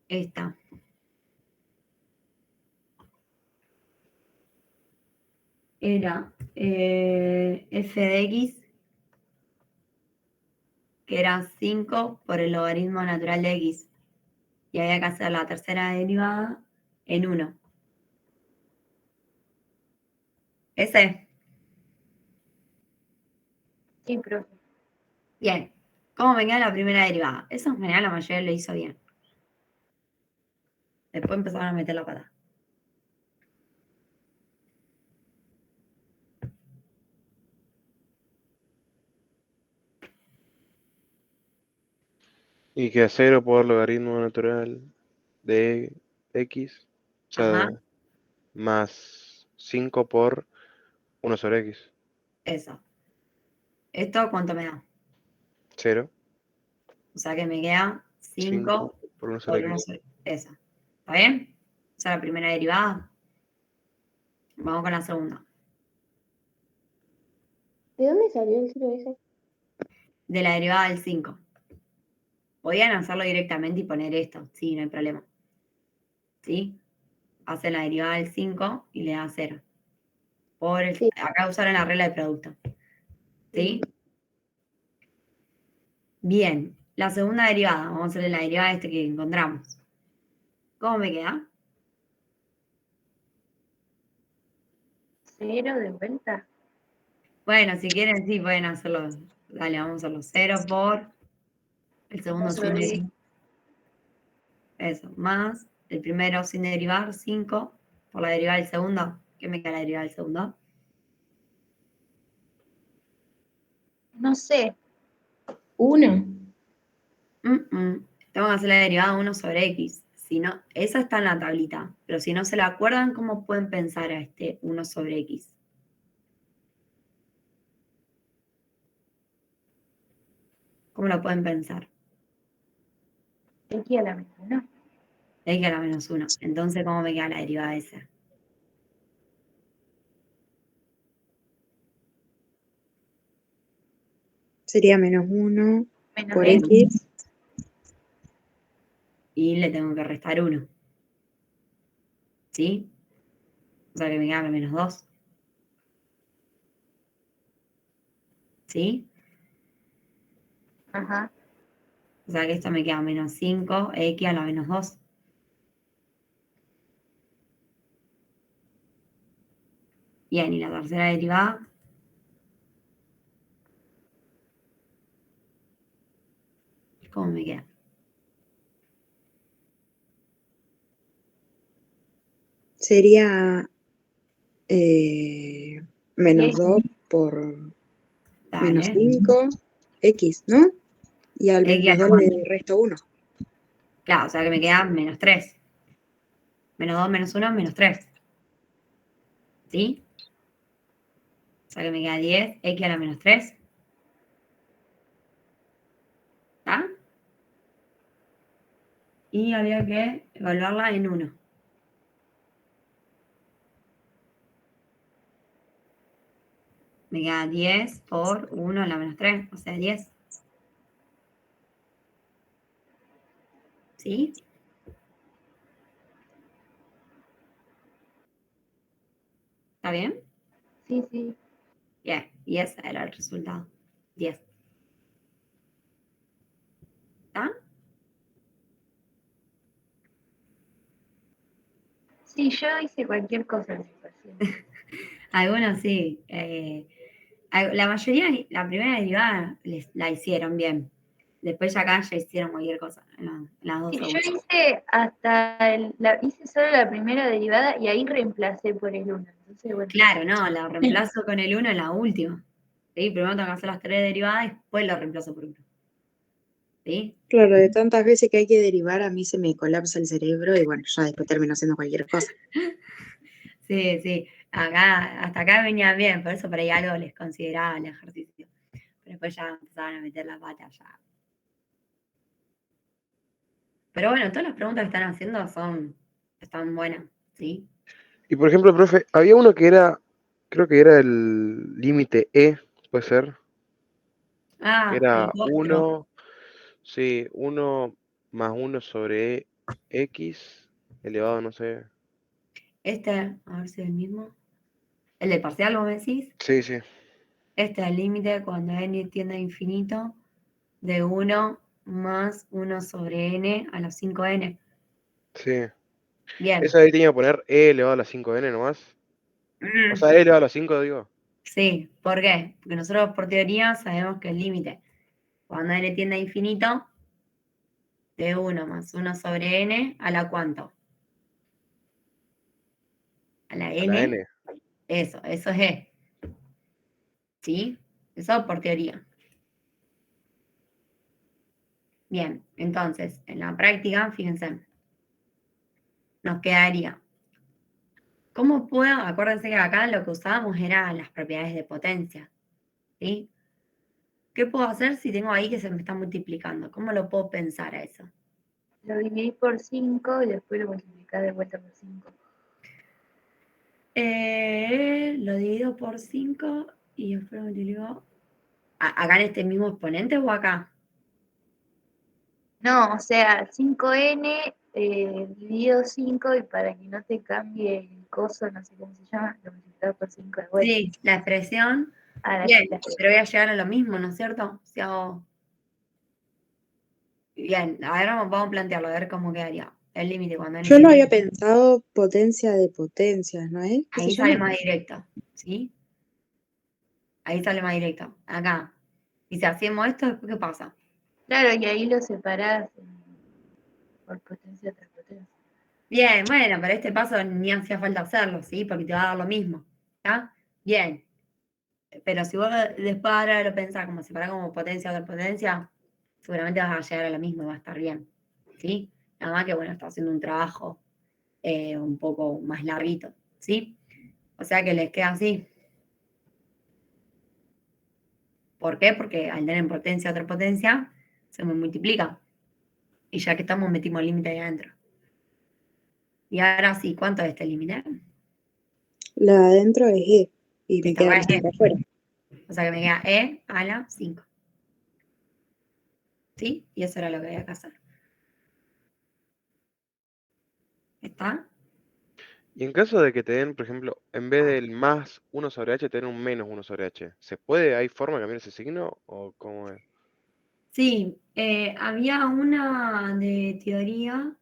Esta. Era f de x, que era 5 por el logaritmo natural de x. Y había que hacer la tercera derivada en 1. Ese. Sí, profe. Bien. ¿Cómo me queda la primera derivada? Eso en general la mayoría lo hizo bien. Después empezaron a meter la pata. Y que a 0 por logaritmo natural de x, o sea, Ajá, más 5 por 1 sobre x. eso. ¿Esto cuánto me da? 0, O sea que me queda 5 5 por 1 sobre por 1 x. sobre esa. ¿Está bien? Esa es la primera derivada. Vamos con la segunda. ¿De dónde salió el 0 ese? De la derivada del 5. Podían hacerlo directamente y poner esto. Sí, no hay problema. ¿Sí? Hacen la derivada del 5 y le da 0. Sí. Acá usaron la regla de producto. ¿Sí? Bien. La segunda derivada. Vamos a hacerle la derivada que encontramos. ¿Cómo me queda? 0 de vuelta. Bueno, si quieren, sí, pueden hacerlo. Dale, vamos a hacerlo. 0 por el segundo sin Sobre derivar. Eso, más el primero sin derivar, 5 por la derivada del segundo. ¿Qué me queda la derivada del segundo? No sé. 1. Tengo que hacer la derivada de 1 sobre x. Si no, esa está en la tablita. Pero si no se la acuerdan, ¿cómo pueden pensar a este 1 sobre x? ¿Cómo lo pueden pensar? X a la menos 1. X a la menos 1. Entonces, ¿cómo me queda la derivada de esa? Sería -1 Menos por X. X. Y le tengo que restar 1. ¿Sí? O sea que me queda menos 2. ¿Sí? Ajá. O sea que esto me queda menos 5, x a la menos 2. Bien, y la tercera derivada. ¿Cómo me queda? Sería menos X. 2 por menos Dale. 5, X, ¿no? Y al X a menos la 2 1. le resto 1. Claro, o sea que me queda menos 3. Menos 2 menos 1, menos 3. ¿Sí? O sea que me queda 10, x a la menos 3. ¿Está? Y había que evaluarla en 1. Me queda 10 por 1 a la menos 3, o sea 10. ¿Sí? ¿Está bien? Sí, sí. Bien, y ese era el resultado. 10. ¿Está? Sí, yo hice cualquier cosa en situación. Algunos sí. La mayoría, la primera derivada la hicieron bien. Después ya acá ya hicieron cualquier cosa en las dos Sí, yo segundas. hice hice solo la primera derivada y ahí reemplacé por el 1. Entonces, bueno. Claro, no, la reemplazo con el 1 en la última. ¿Sí? Primero tengo que hacer las 3 derivadas y después lo reemplazo por 1. ¿Sí? Claro, de tantas veces que hay que derivar, a mí se me colapsa el cerebro y bueno, ya después termino haciendo cualquier cosa. Sí, sí. Acá, hasta acá venía bien, por eso por ahí algo les consideraba el ejercicio. Pero después ya empezaban a meter la pata ya. Pero bueno, todas las preguntas que están haciendo están buenas, ¿sí? Y por ejemplo, profe, había uno que era, creo que era el límite E, puede ser, que Ah, el era postro. 1, sí, 1 más 1 sobre X elevado, no sé. A ver si es el mismo. El de parcial, ¿vos me decís? Sí, sí, Este es el límite cuando n tiende a infinito de 1 más 1 sobre n a los 5n. sí. Bien. Esa ahí tenía que poner E elevado a la 5n nomás. O sea, E elevado a la 5, digo. Sí, ¿por qué? Porque nosotros por teoría sabemos que el límite cuando n tiende a infinito de 1 más 1 sobre n a la ¿cuánto? A la A la n. N. Eso es e. ¿Sí? Eso por teoría. Bien, entonces, en la práctica, fíjense, nos quedaría. ¿Cómo puedo? Acuérdense que acá lo que usábamos eran las propiedades de potencia. ¿Sí? ¿Qué puedo hacer si tengo ahí que se me está multiplicando? ¿Cómo lo puedo pensar a eso? Lo dividí por 5 y después lo multipliqué. multiplicás de vuelta por 5. Lo divido por 5 y después multiplico. ¿Acá en este mismo exponente o acá? No, o sea, 5n dividido 5 y para que no te cambie el coso, no sé cómo se llama, lo multiplicás por 5 de vuelta. Sí, la expresión. Ah, Bien, la expresión. pero voy a llegar a lo mismo, ¿no es cierto? Si hago... Bien, a ver, vamos a plantearlo, a ver cómo quedaría. El límite cuando n Yo lo tiene... había pensado potencia de potencias, ¿no es? ¿Qué se Ahí sale llama? más directo, ¿sí? Ahí sale más directo. Acá. Y si hacemos esto, después ¿qué pasa? Claro, y ahí lo separás por potencia tras potencia. Bien, bueno, pero este paso ni hacía falta hacerlo, ¿sí? Porque te va a dar lo mismo. ¿Está? Bien. Pero si vos después ahora lo pensás como separar como potencia otra potencia, seguramente vas a llegar a lo mismo y va a estar bien. ¿Sí? Nada más que bueno, está haciendo un trabajo un poco más larguito. ¿Sí? O sea que les queda así. ¿Por qué? Porque al tener potencia otra potencia, se me multiplica. Y ya que estamos, metimos el límite ahí adentro. Y ahora sí, ¿cuánto es este límite? La de adentro es E y me Esta queda va el es 5 E. afuera. O sea que me queda E a la 5. ¿Sí? Y eso era lo que había que hacer. ¿Está? Y en caso de que te den, por ejemplo, en vez del más 1 sobre h, te den un menos 1 sobre h, ¿se puede? ¿Hay forma de cambiar ese signo? ¿O cómo es? Sí, había una de teoría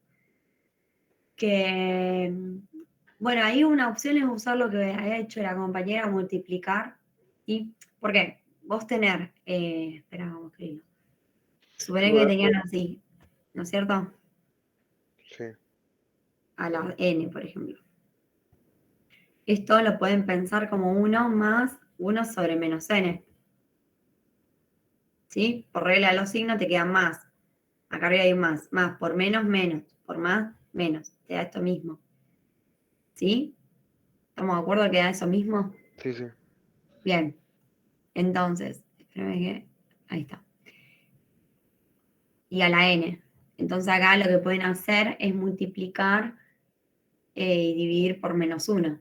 que, bueno, ahí una opción es usar lo que había hecho la compañera, multiplicar. ¿Sí? ¿Por qué? Vos tener, espera, vamos a escribirlo. Suponer que tenían así, ¿no es cierto? Sí. A la n, por ejemplo. Esto lo pueden pensar como 1 más 1 sobre menos n. ¿Sí? Por regla de los signos te queda más. Acá arriba hay más. Más por menos, menos. Por más, menos. Te da esto mismo. ¿Sí? ¿Estamos de acuerdo que da eso mismo? Sí, sí. Bien. Entonces, espérame que... Ahí está. Y a la n. Entonces acá lo que pueden hacer es multiplicar y dividir por menos 1.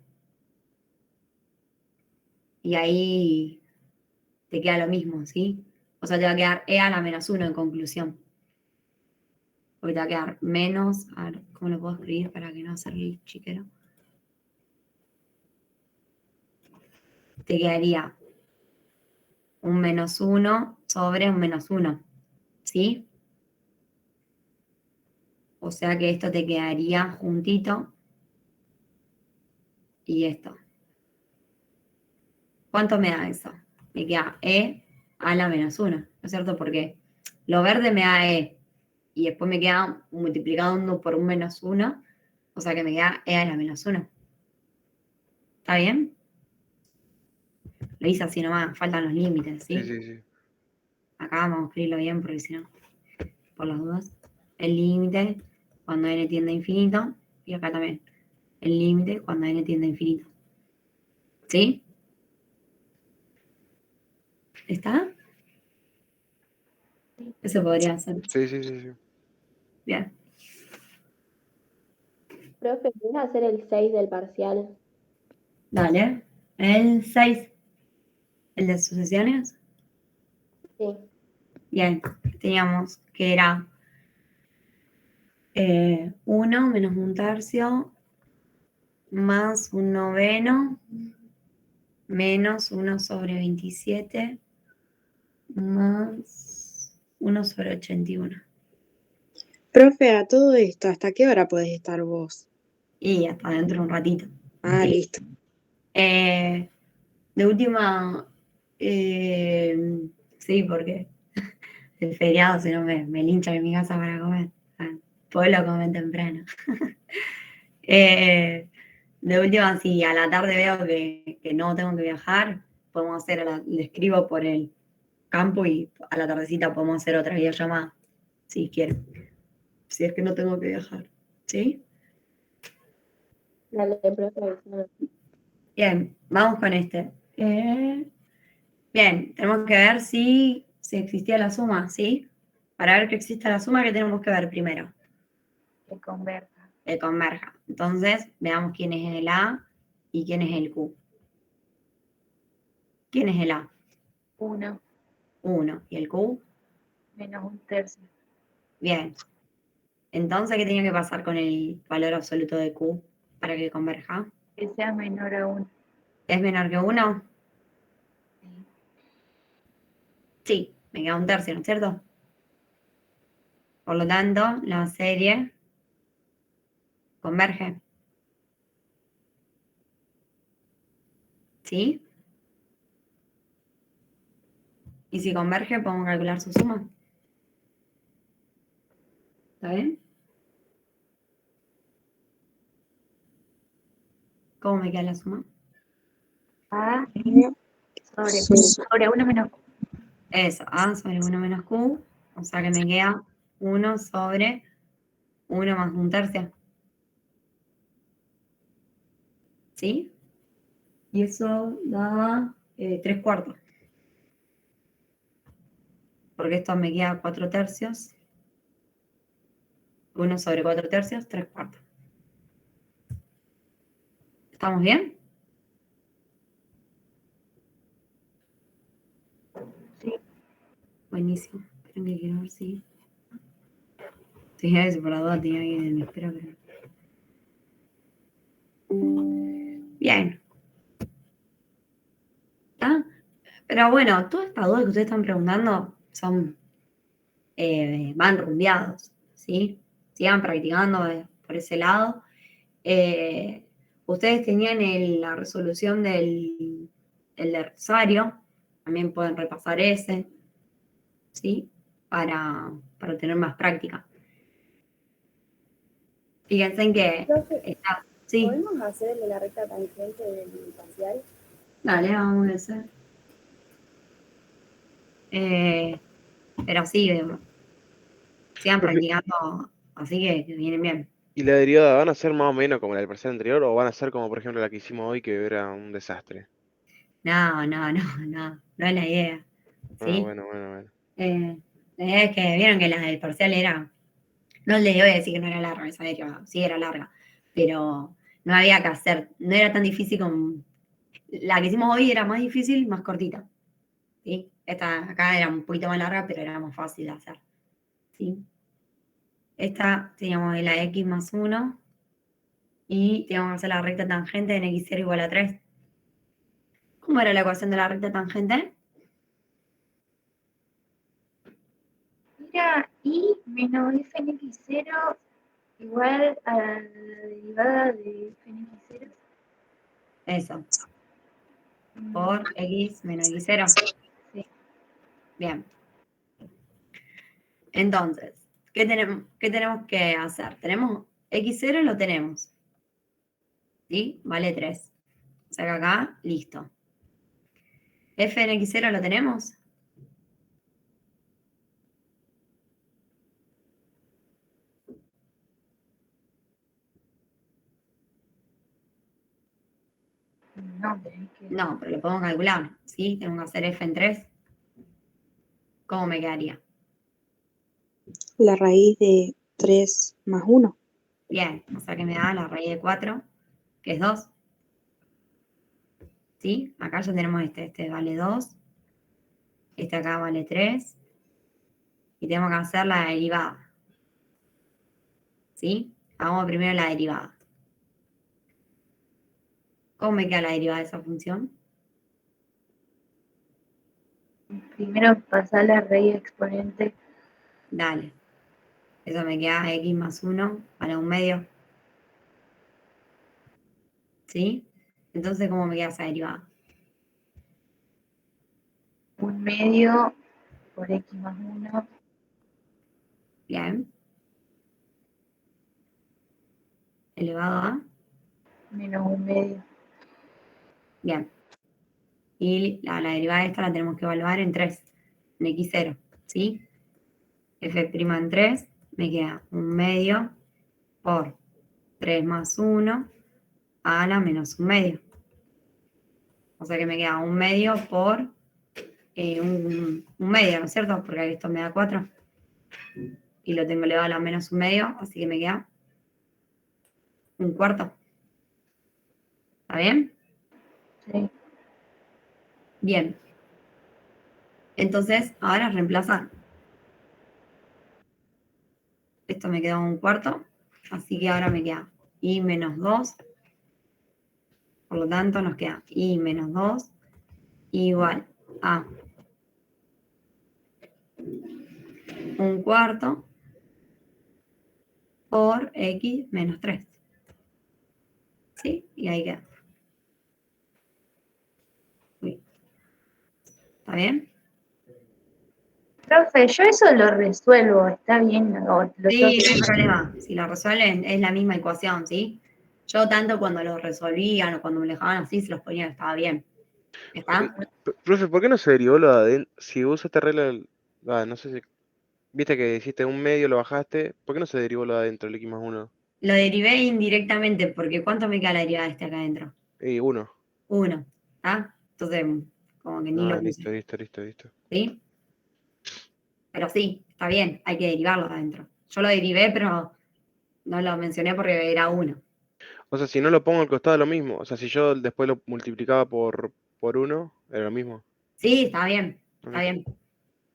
Y ahí te queda lo mismo, ¿sí? O sea, te va a quedar e a la menos 1 en conclusión. Porque te va a quedar menos, a ver, ¿cómo lo puedo escribir para que no sea el chiquero? Te quedaría un menos 1 sobre un menos 1, ¿sí? O sea que esto te quedaría juntito y esto. ¿Cuánto me da eso? Me queda e a la menos 1, ¿no es cierto? Porque lo verde me da e y después me queda multiplicando por un menos 1, o sea que me queda e a la menos 1. ¿Está bien? Lo hice así nomás, faltan los límites, Sí, ¿sí? sí, sí. Acá vamos a escribirlo bien porque si no, por las dudas. El límite cuando n tiende a infinito y acá también. El límite cuando n tiende a infinito. ¿Sí? ¿Está? Eso podría ser. Sí, sí, sí, sí. Bien. Profe, ¿puedes hacer el 6 del parcial? Dale. El 6. ¿El de sucesiones? Sí. Bien. Teníamos que era 1 menos un tercio más un noveno menos 1 sobre 27 más 1 sobre 81. Profe, a todo esto, ¿hasta qué hora podés estar vos? Y hasta dentro de un ratito. Ah, Sí. listo. De última, sí, porque el feriado, si no me linchan en mi casa para comer. Pueblo comen temprano. De última, si a la tarde veo que no tengo que viajar, podemos hacer, le escribo por el campo y a la tardecita podemos hacer otra videollamada, si quieren. Si es que no tengo que viajar. ¿Sí? Dale, profe, avísame. Bien, vamos con este. Bien, tenemos que ver si existía la suma, ¿sí? Para ver que exista la suma, ¿qué tenemos que ver primero? Que converja. que converja. Entonces, veamos quién es el A y quién es el Q. ¿Quién es el A? 1 1. ¿Y el Q? menos 1/3. Bien. Entonces, ¿qué tenía que pasar con el valor absoluto de Q para que converja? Que sea menor a 1. ¿Es menor que 1? Sí. Sí, me queda 1/3, ¿no es cierto? Por lo tanto, la serie converge. ¿Sí? Y si converge, podemos calcular su suma. ¿Está bien? ¿Cómo me queda la suma? A sobre Sí. Q, sobre 1 menos Q. Eso, A sobre 1 menos Q. O sea que me queda 1 sobre 1 más 1/3. ¿Sí? Y eso da 3/4. Porque esto me queda 4/3. 1 sobre 4/3, 3/4. ¿Estamos bien? Sí. Buenísimo. Esperen que quiero ver si... Sí, eso por la duda tenía que en espera, pero... Bien. ¿Está? Pero bueno, todas estas dudas que ustedes están preguntando son... van rumbeados, ¿sí? Sigan practicando por ese lado. Ustedes tenían la resolución el de Rosario, también pueden repasar ese, ¿sí? Para tener más práctica. Fíjense en que Profe, está, sí, ¿podemos hacer el de la recta tangente del parcial? dale, vamos a hacer. Pero sí, sigan Profe, practicando, así que vienen bien. ¿y la derivada van a ser más o menos como la del parcial anterior o van a ser como por ejemplo la que hicimos hoy que era un desastre? No, no es la idea, Ah, ¿sí? bueno. La idea es que vieron que la del parcial era, no les voy a decir que no era larga, esa derivada, sí era larga, pero no había que hacer, no era tan difícil como, la que hicimos hoy era más difícil, más cortita, ¿sí? Esta acá era un poquito más larga, pero era más fácil de hacer, ¿sí? Esta teníamos la x más 1 y teníamos que hacer la recta tangente en x0 igual a 3. ¿Cómo era la ecuación de la recta tangente? Era I menos f en x0 igual a la derivada de f en x0. Eso, por x menos x0. Sí. Bien. Entonces, ¿qué tenemos que hacer? Tenemos x0, lo tenemos. ¿Sí? Vale 3. O sea que acá, listo. F en x0 lo tenemos. No, tenés que. No, pero lo podemos calcular. ¿Sí? Tengo que hacer f en 3. ¿Cómo me quedaría? La raíz de 3 más 1. Bien, o sea que me da la raíz de 4, que es 2. ¿Sí? Acá ya tenemos este vale 2. Este acá vale 3. Y tenemos que hacer la derivada. ¿Sí? Hagamos primero la derivada. ¿Cómo me queda la derivada de esa función? Primero pasar la raíz exponente. Dale. Eso me queda x más 1 a 1/2. ¿Sí? Entonces, ¿cómo me queda esa derivada? 1/2 por x más 1 Bien. Elevado a. menos 1/2. Bien. Y la derivada de esta la tenemos que evaluar en 3, en x0. ¿Sí? F' en 3 me queda 1/2 por 3 más 1 a la menos 1/2. O sea que me queda 1/2 por 1/2, ¿no es cierto? Porque esto me da 4. Y lo tengo elevado a la menos 1/2, así que me queda Un cuarto. ¿Está bien? Sí. Bien. Entonces, ahora reemplazar. Esto me queda un cuarto, así que ahora me queda I menos 2. Por lo tanto, nos queda I menos 2 igual a un cuarto por X menos 3. ¿Sí? Y ahí queda. Uy. ¿Está bien? Profe, yo eso lo resuelvo, está bien. Sí, no hay problema. Si lo resuelven, es la misma ecuación, ¿sí? Yo tanto cuando lo resolvían o cuando me lo dejaban así, se los ponía, estaba bien. ¿Está? Profe, ¿por qué no se derivó lo de adentro? Si usaste regla, no sé si, viste que hiciste un medio, lo bajaste, ¿por qué no se derivó lo de adentro, el X más 1? Lo derivé indirectamente, porque ¿cuánto me queda la derivada de este acá adentro? Y 1. 1. ¿Está? Entonces, como que ni lo Listo, puse. listo. ¿Sí? Pero sí, está bien, hay que derivarlo de adentro. Yo lo derivé, pero no lo mencioné porque era 1. O sea, si no lo pongo al costado, lo mismo. O sea, si yo después lo multiplicaba por 1, era lo mismo. Sí, está bien, está Ok. bien.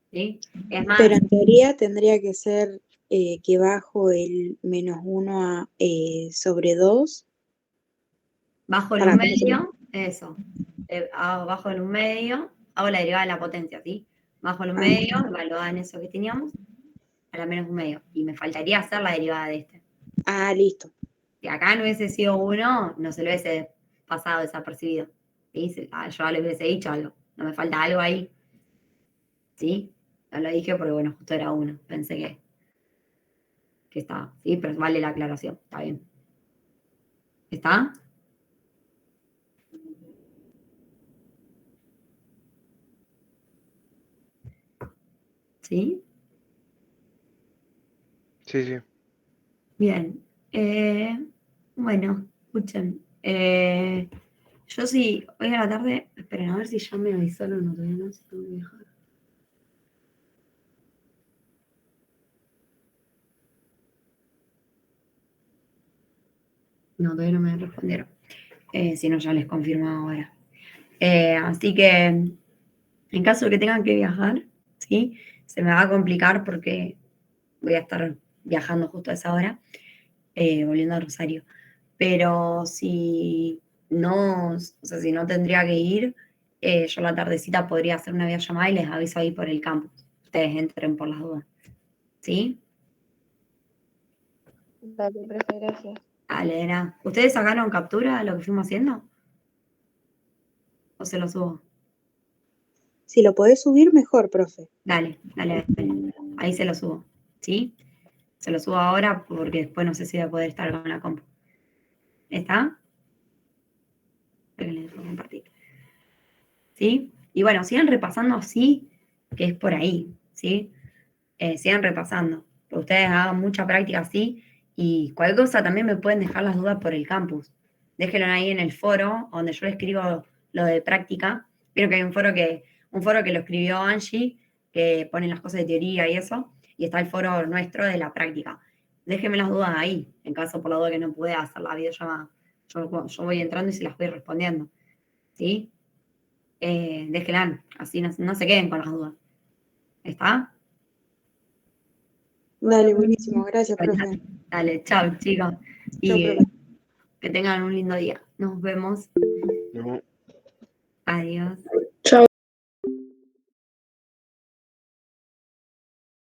¿Sí? Es más, Pero en teoría tendría que ser que bajo el -1 sobre 2. bajo el Para, un ¿cómo sería? medio, eso. Bajo el un medio, hago la derivada de la potencia, ¿sí? Bajo el un medio, evaluada en eso que teníamos, a la menos un medio. Y me faltaría hacer la derivada de este. Listo. Si acá no hubiese sido 1, no se lo hubiese pasado desapercibido. ¿Sí? Yo ya le hubiese dicho algo. No me falta algo ahí. ¿Sí? No lo dije porque, bueno, justo era 1. Pensé que estaba. ¿Sí? Pero vale la aclaración. Está bien. ¿Está? ¿Sí? Sí. Bien. Bueno, escuchen. Yo sí, hoy a la tarde, esperen a ver si ya me avisaron o no, todavía no, si tengo que viajar. No, todavía no me respondieron. Si no, ya les confirmo ahora. Así que, en caso de que tengan que viajar, ¿sí? Se me va a complicar porque voy a estar viajando justo a esa hora, volviendo a Rosario. Pero si no, o sea, si no tendría que ir, yo la tardecita podría hacer una videollamada y les aviso ahí por el campus. Ustedes entren por las dudas. ¿Sí? Dale, profe, gracias. Dale, nada. ¿Ustedes sacaron captura de lo que fuimos haciendo? ¿O se lo subo? Si lo podés subir, mejor, profe. Dale. Ahí se lo subo. ¿Sí? Se lo subo ahora porque después no sé si voy a poder estar con la compu. ¿Está? Pero les dejo compartir. ¿Sí? Y bueno, sigan repasando así, que es por ahí, ¿sí? Sigan repasando. Ustedes hagan mucha práctica así y cualquier cosa también me pueden dejar las dudas por el campus. Déjenlo ahí en el foro donde yo le escribo lo de práctica. Vieron que hay un foro que lo escribió Angie, que pone las cosas de teoría y eso, y está el foro nuestro de la práctica. Déjenme las dudas ahí, en caso por la duda que no pude hacer la videollamada. Yo voy entrando y se las voy respondiendo. ¿Sí? Déjenla, así no se queden con las dudas. ¿Está? Dale, buenísimo. Gracias, profe. Dale, chao, chicos. Chau, Y profe. que tengan un lindo día. Nos vemos. No. Adiós.